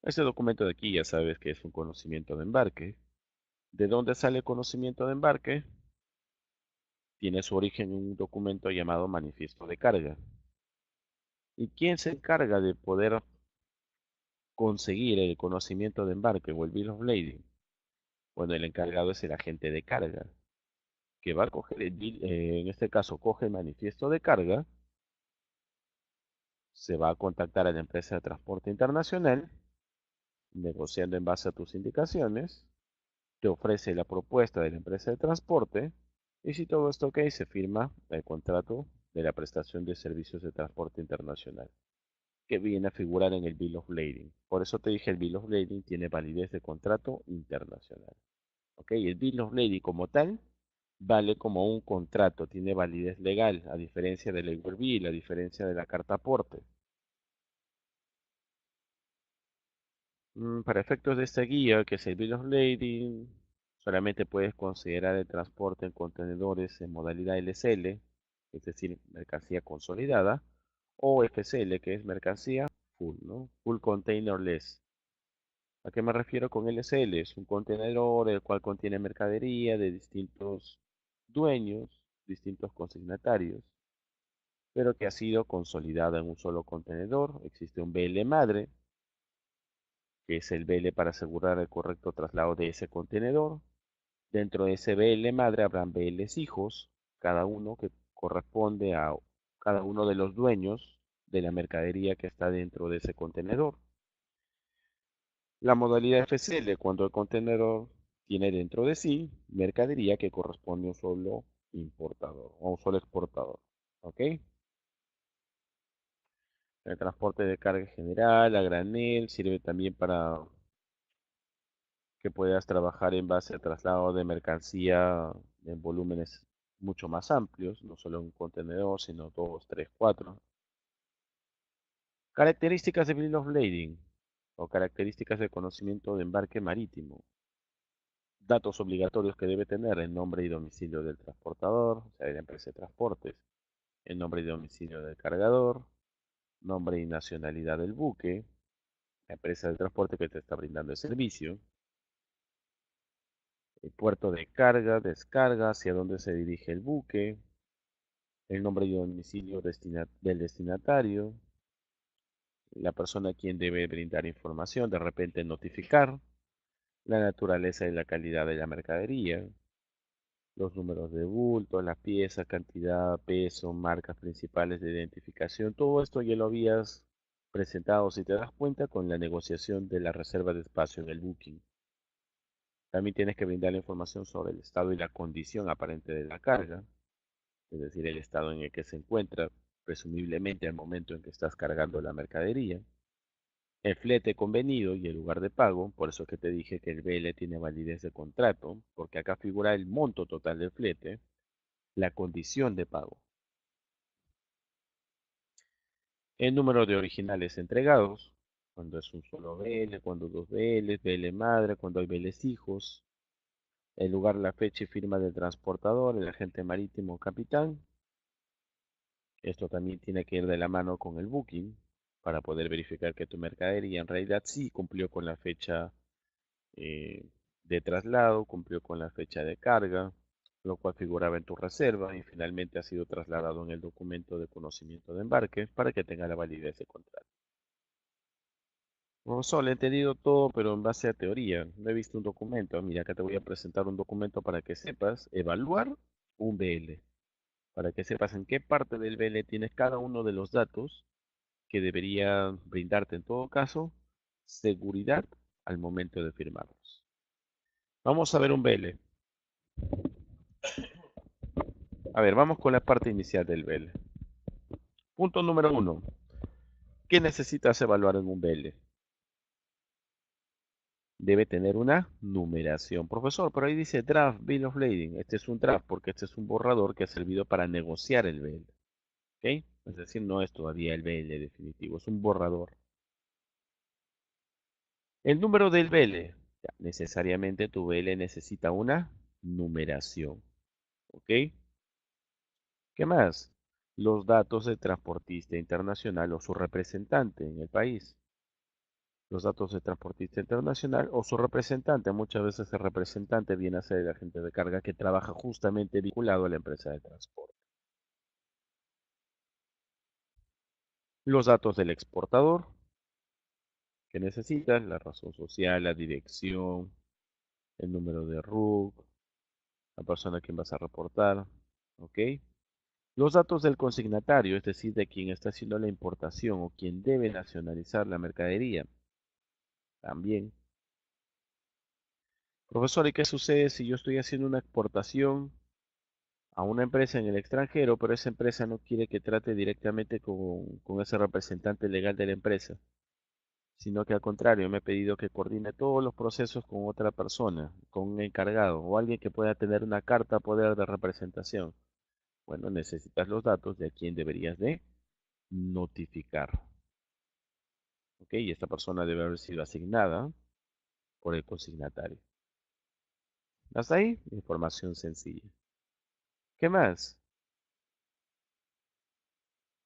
S1: Este documento de aquí ya sabes que es un conocimiento de embarque. ¿De dónde sale el conocimiento de embarque? Tiene su origen en un documento llamado manifiesto de carga. ¿Y quién se encarga de poder conseguir el conocimiento de embarque o el Bill of Lading? Bueno, el encargado es el agente de carga, que va a coger en este caso coge el manifiesto de carga, se va a contactar a la empresa de transporte internacional, negociando en base a tus indicaciones, te ofrece la propuesta de la empresa de transporte, y si todo está ok, se firma el contrato de la prestación de servicios de transporte internacional, que viene a figurar en el Bill of Lading. Por eso te dije, el Bill of Lading tiene validez de contrato internacional. ¿Ok? El Bill of Lading como tal vale como un contrato, tiene validez legal, a diferencia del Labor Bill, a diferencia de la carta aporte. Para efectos de esta guía, que es el Bill of Lading, solamente puedes considerar el transporte en contenedores en modalidad LCL, es decir, mercancía consolidada, o FCL, que es mercancía full, ¿no? Full Container Less. ¿A qué me refiero con LCL? Es un contenedor el cual contiene mercadería de distintos dueños, distintos consignatarios, pero que ha sido consolidada en un solo contenedor. Existe un BL madre, que es el BL para asegurar el correcto traslado de ese contenedor. Dentro de ese BL madre habrán BLs hijos, cada uno que corresponde a cada uno de los dueños de la mercadería que está dentro de ese contenedor. La modalidad FCL, cuando el contenedor tiene dentro de sí mercadería que corresponde a un solo importador o un solo exportador. ¿Ok? El transporte de carga general, a granel, sirve también para que puedas trabajar en base a traslado de mercancía en volúmenes mucho más amplios, no solo un contenedor, sino dos, tres, cuatro. Características de Bill of Lading o características de conocimiento de embarque marítimo. Datos obligatorios que debe tener: el nombre y domicilio del transportador, o sea, de la empresa de transportes, el nombre y domicilio del cargador, nombre y nacionalidad del buque, la empresa de transporte que te está brindando el servicio, el puerto de carga, descarga, hacia dónde se dirige el buque, el nombre y domicilio del destinatario, la persona a quien debe brindar información, de repente notificar, la naturaleza y la calidad de la mercadería, los números de bulto, la pieza, cantidad, peso, marcas principales de identificación. Todo esto ya lo habías presentado, si te das cuenta, con la negociación de la reserva de espacio en el booking. También tienes que brindar la información sobre el estado y la condición aparente de la carga, es decir, el estado en el que se encuentra, presumiblemente al momento en que estás cargando la mercadería, el flete convenido y el lugar de pago. Por eso es que te dije que el BL tiene validez de contrato, porque acá figura el monto total del flete, la condición de pago, el número de originales entregados, cuando es un solo BL, cuando dos BLs, BL madre, cuando hay BLs hijos, el lugar, la fecha y firma del transportador, el agente marítimo o capitán. Esto también tiene que ir de la mano con el booking para poder verificar que tu mercadería en realidad sí cumplió con la fecha eh, de traslado, cumplió con la fecha de carga, lo cual figuraba en tu reserva y finalmente ha sido trasladado en el documento de conocimiento de embarque para que tenga la validez de contrato. Profesor, le he entendido todo, pero en base a teoría. No he visto un documento. Mira, acá te voy a presentar un documento para que sepas evaluar un BL, para que sepas en qué parte del BL tienes cada uno de los datos que debería brindarte en todo caso seguridad al momento de firmarlos. Vamos a ver un BL. A ver, vamos con la parte inicial del BL. Punto número uno. ¿Qué necesitas evaluar en un BL? Debe tener una numeración. Profesor, pero ahí dice Draft Bill of Lading. Este es un draft porque este es un borrador que ha servido para negociar el BL. ¿Ok? Es decir, no es todavía el BL definitivo, es un borrador. El número del BL. Ya, necesariamente tu BL necesita una numeración. ¿Ok? ¿Qué más? Los datos del transportista internacional o su representante en el país. Los datos del transportista internacional o su representante. Muchas veces el representante viene a ser el agente de carga que trabaja justamente vinculado a la empresa de transporte. Los datos del exportador que necesitas, la razón social, la dirección, el número de RUC, la persona a quien vas a reportar, ¿ok? Los datos del consignatario, es decir, de quien está haciendo la importación o quien debe nacionalizar la mercadería, también. Profesor, ¿y qué sucede si yo estoy haciendo una exportación a una empresa en el extranjero, pero esa empresa no quiere que trate directamente con ese representante legal de la empresa, sino que al contrario me ha pedido que coordine todos los procesos con otra persona, con un encargado o alguien que pueda tener una carta poder de representación? Bueno, necesitas los datos de a quién deberías de notificar. ¿Ok? Y esta persona debe haber sido asignada por el consignatario. Hasta ahí, información sencilla. ¿Qué más?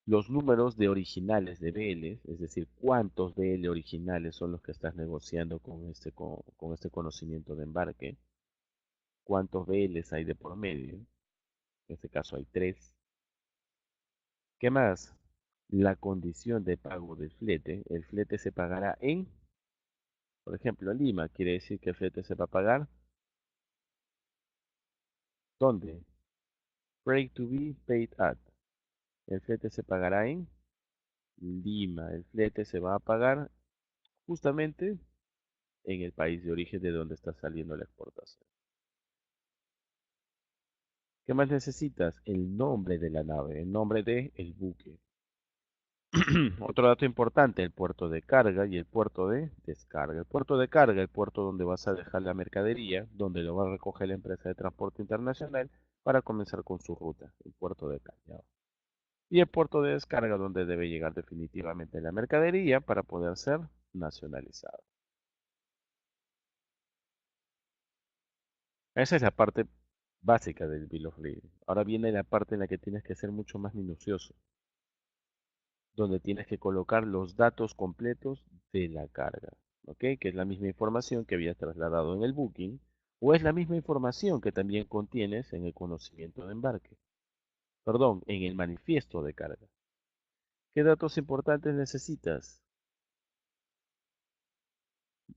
S1: Los números de originales de BL, es decir, cuántos BL originales son los que estás negociando con este conocimiento de embarque, cuántos BLs hay de por medio, en este caso hay tres. ¿Qué más? La condición de pago del flete, el flete se pagará en, por ejemplo, Lima, quiere decir que el flete se va a pagar, ¿dónde? Freight to be paid at. El flete se pagará en Lima, el flete se va a pagar justamente en el país de origen de donde está saliendo la exportación. ¿Qué más necesitas? El nombre de la nave, el nombre del buque. Otro dato importante, el puerto de carga y el puerto de descarga. El puerto de carga, el puerto donde vas a dejar la mercadería, donde lo va a recoger la empresa de transporte internacional para comenzar con su ruta, el puerto de carga. Y el puerto de descarga, donde debe llegar definitivamente la mercadería para poder ser nacionalizada. Esa es la parte básica del Bill of Lading. Ahora viene la parte en la que tienes que ser mucho más minucioso, donde tienes que colocar los datos completos de la carga, ¿ok? Que es la misma información que habías trasladado en el booking, o es la misma información que también contienes en el conocimiento de embarque, perdón, en el manifiesto de carga. ¿Qué datos importantes necesitas?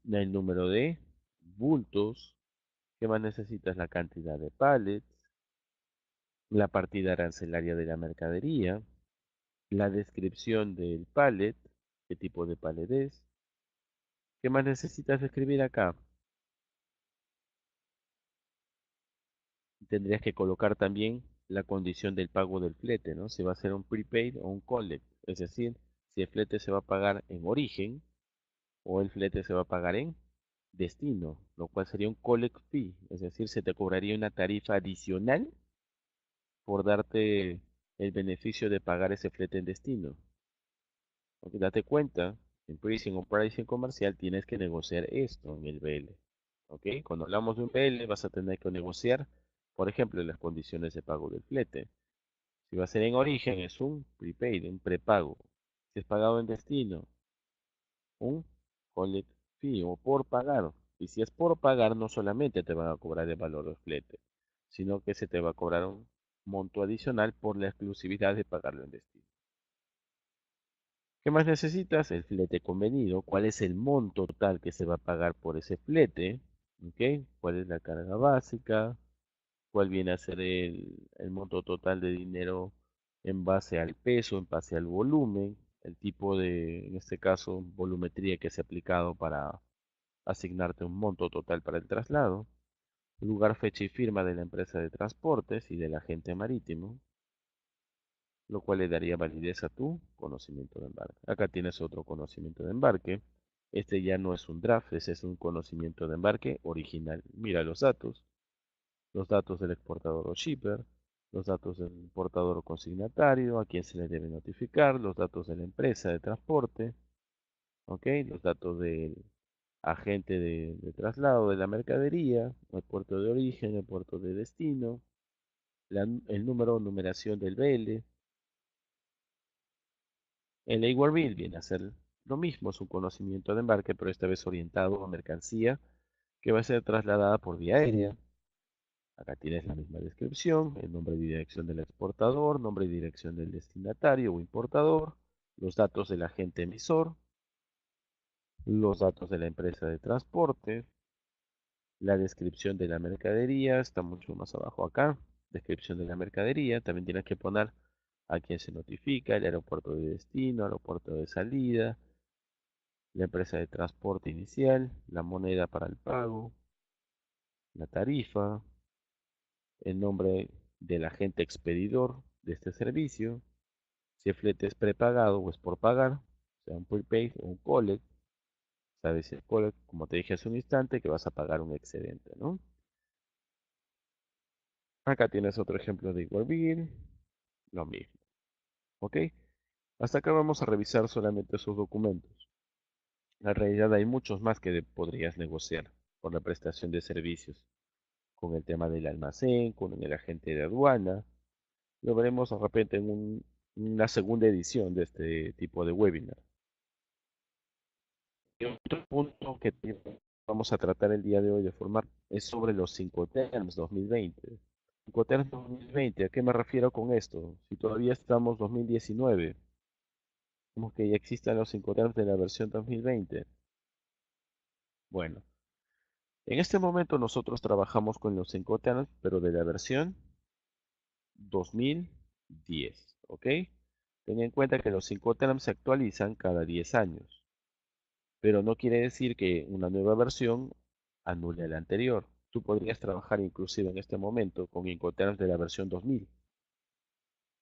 S1: El número de bultos. ¿Qué más necesitas? La cantidad de pallets, la partida arancelaria de la mercadería, la descripción del pallet, qué tipo de pallet es. ¿Qué más necesitas escribir acá? Tendrías que colocar también la condición del pago del flete, ¿no? Si va a ser un prepaid o un collect, es decir, si el flete se va a pagar en origen o el flete se va a pagar en destino, lo cual sería un collect fee, es decir, se te cobraría una tarifa adicional por darte el beneficio de pagar ese flete en destino. Porque date cuenta, en pricing o pricing comercial tienes que negociar esto en el BL. ¿Ok? Cuando hablamos de un BL vas a tener que negociar, por ejemplo, las condiciones de pago del flete. Si va a ser en origen es un prepaid, un prepago. Si es pagado en destino, un collect fee o por pagar. Y si es por pagar, no solamente te van a cobrar el valor del flete, sino que se te va a cobrar un monto adicional por la exclusividad de pagarlo en destino. ¿Qué más necesitas? El flete convenido. ¿Cuál es el monto total que se va a pagar por ese flete? ¿Ok? ¿Cuál es la carga básica? ¿Cuál viene a ser el monto total de dinero en base al peso, en base al volumen? El tipo de, en este caso, volumetría que se ha aplicado para asignarte un monto total para el traslado. Lugar, fecha y firma de la empresa de transportes y del agente marítimo, lo cual le daría validez a tu conocimiento de embarque. Acá tienes otro conocimiento de embarque. Este ya no es un draft, ese es un conocimiento de embarque original. Mira los datos del exportador o shipper, los datos del importador o consignatario, a quién se le debe notificar, los datos de la empresa de transporte, ¿ok? Los datos del agente de traslado de la mercadería, el puerto de origen, el puerto de destino, el número o numeración del BL. El Aware Bill viene a ser lo mismo, es un conocimiento de embarque, pero esta vez orientado a mercancía que va a ser trasladada por vía aérea. Acá tienes la misma descripción, el nombre y dirección del exportador, nombre y dirección del destinatario o importador, los datos del agente emisor, los datos de la empresa de transporte, la descripción de la mercadería, está mucho más abajo acá, descripción de la mercadería, también tienes que poner a quién se notifica, el aeropuerto de destino, aeropuerto de salida, la empresa de transporte inicial, la moneda para el pago, la tarifa, el nombre del agente expedidor de este servicio, si el flete es prepagado o es por pagar, sea un prepaid o un collect, sabes si el collect, como te dije hace un instante, que vas a pagar un excedente, ¿no? Acá tienes otro ejemplo de igual bill, lo mismo, ¿ok? Hasta acá vamos a revisar solamente esos documentos. En realidad hay muchos más que podrías negociar por la prestación de servicios, con el tema del almacén, con el agente de aduana. Lo veremos de repente en una segunda edición de este tipo de webinar. Y otro punto que vamos a tratar el día de hoy de formar es sobre los Incoterms 2020. Incoterms 2020, ¿a qué me refiero con esto? Si todavía estamos 2019, como que ya existen los Incoterms de la versión 2020. Bueno, en este momento nosotros trabajamos con los Incoterms, pero de la versión 2010, ¿ok? Ten en cuenta que los Incoterms se actualizan cada 10 años, pero no quiere decir que una nueva versión anule la anterior. Tú podrías trabajar inclusive en este momento con Incoterms de la versión 2000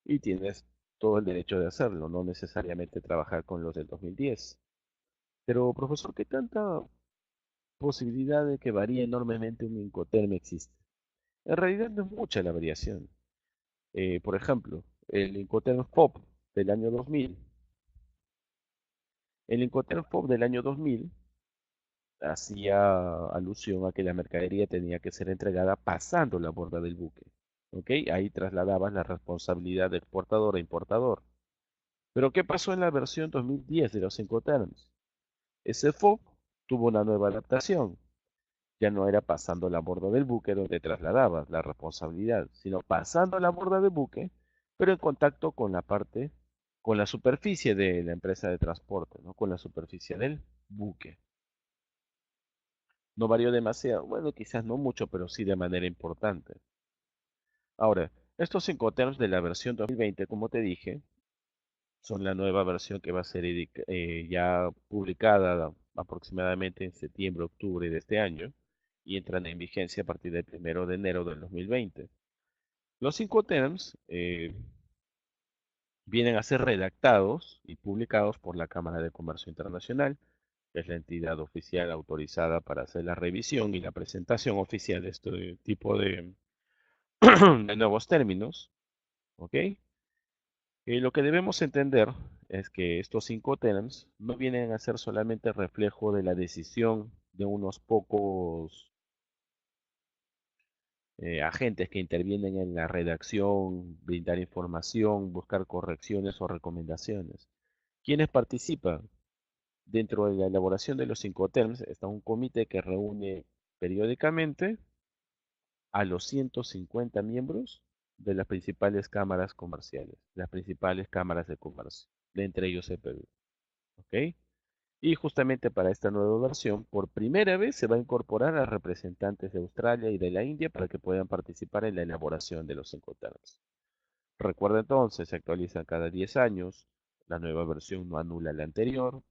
S1: y tienes todo el derecho de hacerlo, no necesariamente trabajar con los del 2010. Pero, profesor, ¿qué tanta posibilidad de que varíe enormemente un Incoterm existe? En realidad no es mucha la variación. Por ejemplo, el Incoterm FOB del año 2000. El Incoterm FOB del año 2000 hacía alusión a que la mercadería tenía que ser entregada pasando la borda del buque. ¿Ok? Ahí trasladabas la responsabilidad de exportador a importador. Pero ¿qué pasó en la versión 2010 de los Incoterms? Ese FOB tuvo una nueva adaptación. Ya no era pasando la borda del buque donde trasladabas la responsabilidad, sino pasando la borda del buque, pero en contacto con la parte, con la superficie de la empresa de transporte, ¿no? Con la superficie del buque. No varió demasiado, bueno, quizás no mucho, pero sí de manera importante. Ahora, estos Incoterms de la versión 2020, como te dije, son la nueva versión que va a ser ya publicada aproximadamente en septiembre, octubre de este año y entran en vigencia a partir del 1 de enero del 2020. Los Incoterms vienen a ser redactados y publicados por la Cámara de Comercio Internacional, que es la entidad oficial autorizada para hacer la revisión y la presentación oficial de este tipo de nuevos términos, ¿ok? Lo que debemos entender es que estos cinco terms no vienen a ser solamente reflejo de la decisión de unos pocos agentes que intervienen en la redacción, brindar información, buscar correcciones o recomendaciones. ¿Quiénes participan? Dentro de la elaboración de los cinco terms está un comité que reúne periódicamente a los 150 miembros de las principales cámaras comerciales, las principales cámaras de comercio, de entre ellos el Perú. ¿Ok? Y justamente para esta nueva versión, por primera vez se va a incorporar a representantes de Australia y de la India para que puedan participar en la elaboración de los Incoterms. Recuerda entonces, se actualizan cada 10 años, la nueva versión no anula la anterior,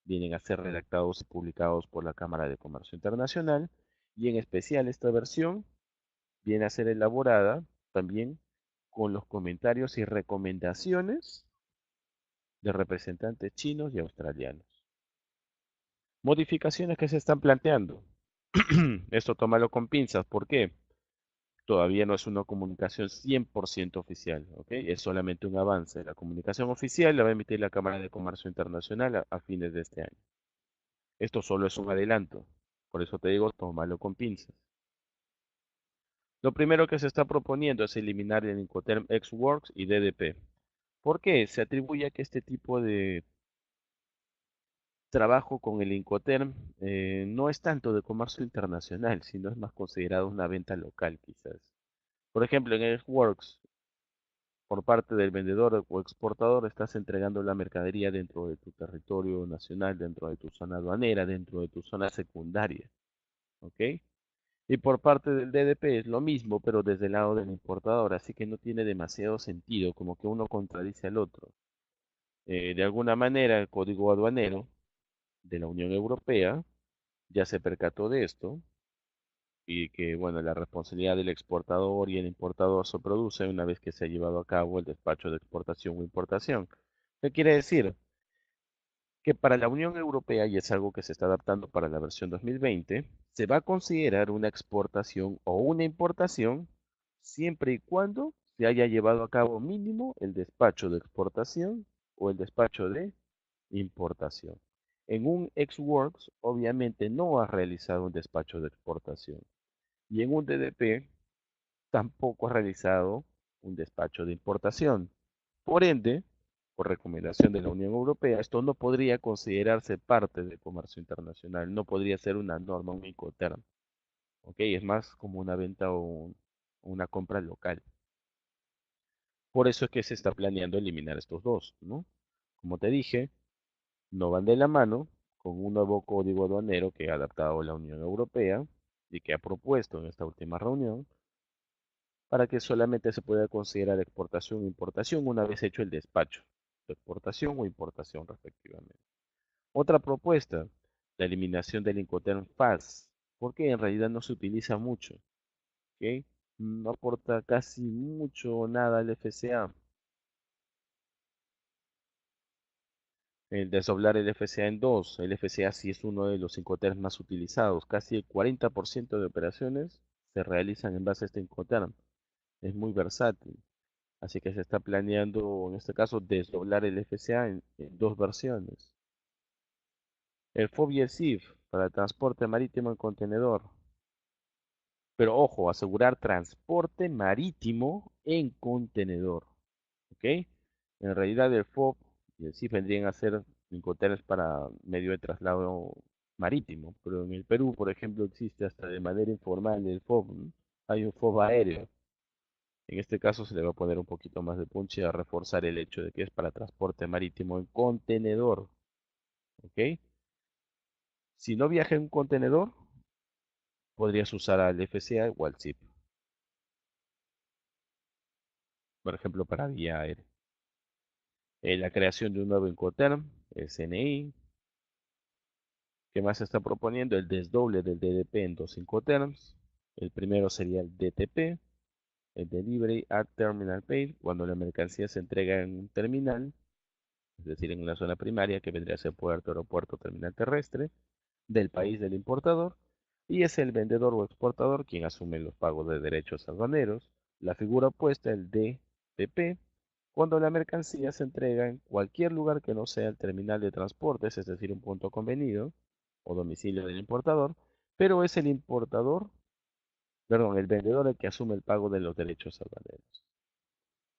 S1: vienen a ser redactados y publicados por la Cámara de Comercio Internacional, y en especial esta versión viene a ser elaborada también con los comentarios y recomendaciones de representantes chinos y australianos. Modificaciones que se están planteando. Esto tómalo con pinzas. ¿Por qué? Todavía no es una comunicación 100% oficial, ¿ok? Es solamente un avance. La comunicación oficial la va a emitir la Cámara de Comercio Internacional a fines de este año. Esto solo es un adelanto. Por eso te digo, tómalo con pinzas. Lo primero que se está proponiendo es eliminar el Incoterm X-Works y DDP. ¿Por qué? Se atribuye a que este tipo de trabajo con el Incoterm no es tanto de comercio internacional, sino es más considerado una venta local, quizás. Por ejemplo, en X-Works, por parte del vendedor o exportador, estás entregando la mercadería dentro de tu territorio nacional, dentro de tu zona aduanera, dentro de tu zona secundaria, ¿ok? Y por parte del DDP es lo mismo, pero desde el lado del importador, así que no tiene demasiado sentido, como que uno contradice al otro. De alguna manera, el código aduanero de la Unión Europea ya se percató de esto y que, bueno, la responsabilidad del exportador y el importador se produce una vez que se ha llevado a cabo el despacho de exportación o importación. ¿Qué quiere decir? Que para la Unión Europea, y es algo que se está adaptando para la versión 2020, se va a considerar una exportación o una importación siempre y cuando se haya llevado a cabo mínimo el despacho de exportación o el despacho de importación. En un ex-works, obviamente no ha realizado un despacho de exportación. Y en un DDP tampoco ha realizado un despacho de importación. Por ende, por recomendación de la Unión Europea, esto no podría considerarse parte del comercio internacional, no podría ser una norma, un Incoterm. ¿Ok? Es más como una venta o una compra local. Por eso es que se está planeando eliminar estos dos, ¿no? Como te dije, no van de la mano con un nuevo código aduanero que ha adaptado la Unión Europea y que ha propuesto en esta última reunión para que solamente se pueda considerar exportación e importación una vez hecho el despacho de exportación o importación respectivamente. Otra propuesta, la eliminación del Incoterm FAS, porque en realidad no se utiliza mucho, ¿ok? No aporta casi mucho o nada al FCA. El desdoblar el FCA en dos. El FCA sí es uno de los Incoterms más utilizados. Casi el 40% de operaciones se realizan en base a este Incoterm. Es muy versátil. Así que se está planeando, en este caso, desdoblar el FCA en dos versiones. El FOB y el CIF para transporte marítimo en contenedor. Pero ojo, asegurar transporte marítimo en contenedor. ¿Ok? En realidad el FOB y el CIF vendrían a ser Incoterms para medio de traslado marítimo. Pero en el Perú, por ejemplo, existe hasta de manera informal el FOB, ¿no? Hay un FOB aéreo. En este caso se le va a poner un poquito más de punch y a reforzar el hecho de que es para transporte marítimo en contenedor. ¿Ok? Si no viaja en un contenedor, podrías usar al FCA o al ZIP, por ejemplo, para vía aérea. La creación de un nuevo Incoterm, el CNI. ¿Qué más se está proponiendo? El desdoble del DDP en dos Incoterms. El primero sería el DTP, el Delivery at Terminal Paid, cuando la mercancía se entrega en un terminal, es decir, en una zona primaria que vendría a ser puerto, aeropuerto, terminal terrestre, del país del importador, y es el vendedor o exportador quien asume los pagos de derechos aduaneros. La figura opuesta, el DPP, cuando la mercancía se entrega en cualquier lugar que no sea el terminal de transportes, es decir, un punto convenido o domicilio del importador, pero es el importador, perdón, el vendedor el que asume el pago de los derechos aduaneros.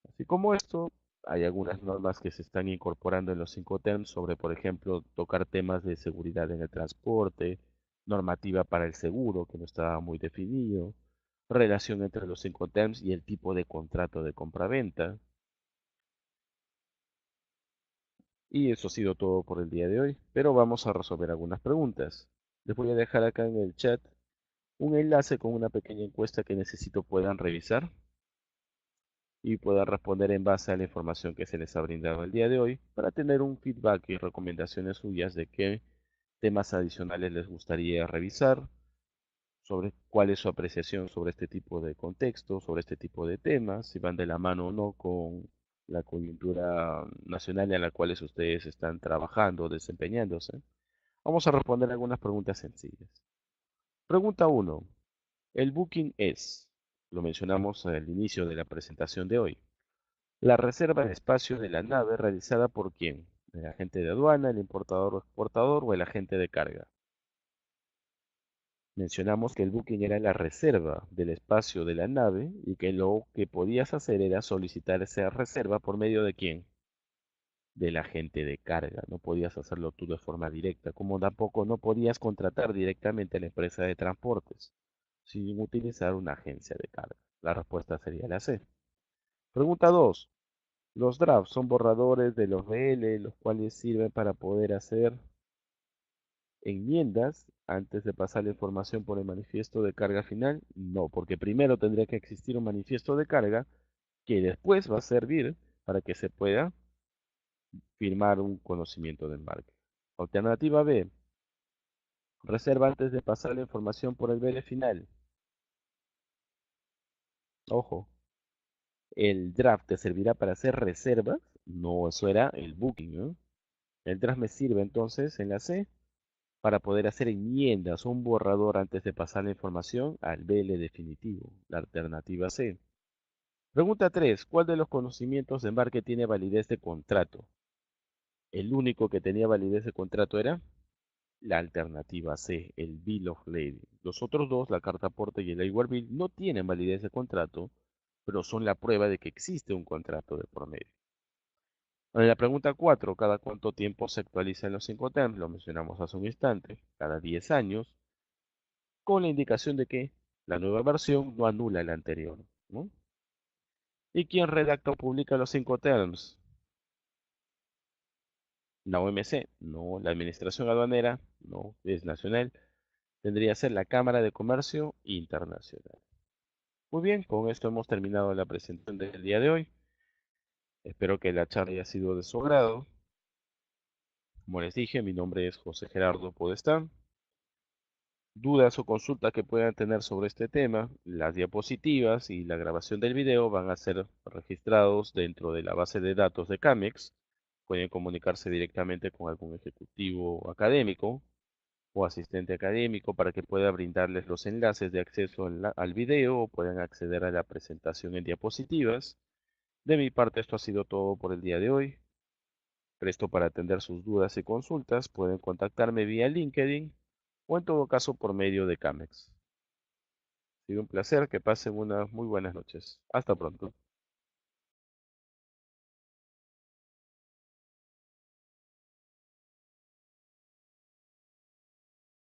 S1: Así como esto, hay algunas normas que se están incorporando en los Incoterms sobre, por ejemplo, tocar temas de seguridad en el transporte, normativa para el seguro, que no estaba muy definido, relación entre los Incoterms y el tipo de contrato de compraventa. Y eso ha sido todo por el día de hoy, pero vamos a resolver algunas preguntas. Les voy a dejar acá en el chat un enlace con una pequeña encuesta que necesito puedan revisar y pueda responder en base a la información que se les ha brindado el día de hoy para tener un feedback y recomendaciones suyas de qué temas adicionales les gustaría revisar, sobre cuál es su apreciación sobre este tipo de contexto, sobre este tipo de temas, si van de la mano o no con la coyuntura nacional en la cual ustedes están trabajando o desempeñándose. Vamos a responder algunas preguntas sencillas. Pregunta uno. El booking es, lo mencionamos al inicio de la presentación de hoy, la reserva de espacio de la nave realizada por quién, el agente de aduana, el importador o exportador o el agente de carga. Mencionamos que el booking era la reserva del espacio de la nave y que lo que podías hacer era solicitar esa reserva por medio de quién, del agente de carga. No podías hacerlo tú de forma directa, como tampoco no podías contratar directamente a la empresa de transportes sin utilizar una agencia de carga. La respuesta sería la C. Pregunta 2. Los drafts son borradores de los BL, los cuales sirven para poder hacer enmiendas antes de pasar la información por el manifiesto de carga final. No, porque primero tendría que existir un manifiesto de carga que después va a servir para que se pueda firmar un conocimiento de embarque. Alternativa B. Reserva antes de pasar la información por el BL final. Ojo, ¿el draft te servirá para hacer reservas? No, eso era el booking, ¿no? El draft me sirve entonces en la C para poder hacer enmiendas o un borrador antes de pasar la información al BL definitivo, la alternativa C. Pregunta 3. ¿Cuál de los conocimientos de embarque tiene validez de contrato? El único que tenía validez de contrato era la alternativa C, el Bill of Lading. Los otros dos, la carta aporte y el Award Bill, no tienen validez de contrato, pero son la prueba de que existe un contrato de por medio. En la pregunta 4, ¿cada cuánto tiempo se actualizan los Incoterms? Lo mencionamos hace un instante, cada 10 años, con la indicación de que la nueva versión no anula la anterior, ¿no? ¿Y quién redacta o publica los Incoterms? La OMC, no. La Administración Aduanera, no. Es nacional. Tendría que ser la Cámara de Comercio Internacional. Muy bien, con esto hemos terminado la presentación del día de hoy. Espero que la charla haya sido de su agrado. Como les dije, mi nombre es José Gerardo Podestán. Dudas o consultas que puedan tener sobre este tema, las diapositivas y la grabación del video van a ser registrados dentro de la base de datos de Camex Pueden comunicarse directamente con algún ejecutivo académico o asistente académico para que pueda brindarles los enlaces de acceso al video o puedan acceder a la presentación en diapositivas. De mi parte, esto ha sido todo por el día de hoy. Presto para atender sus dudas y consultas. Pueden contactarme vía LinkedIn o en todo caso por medio de Camex. Ha sido un placer, que pasen unas muy buenas noches. Hasta pronto.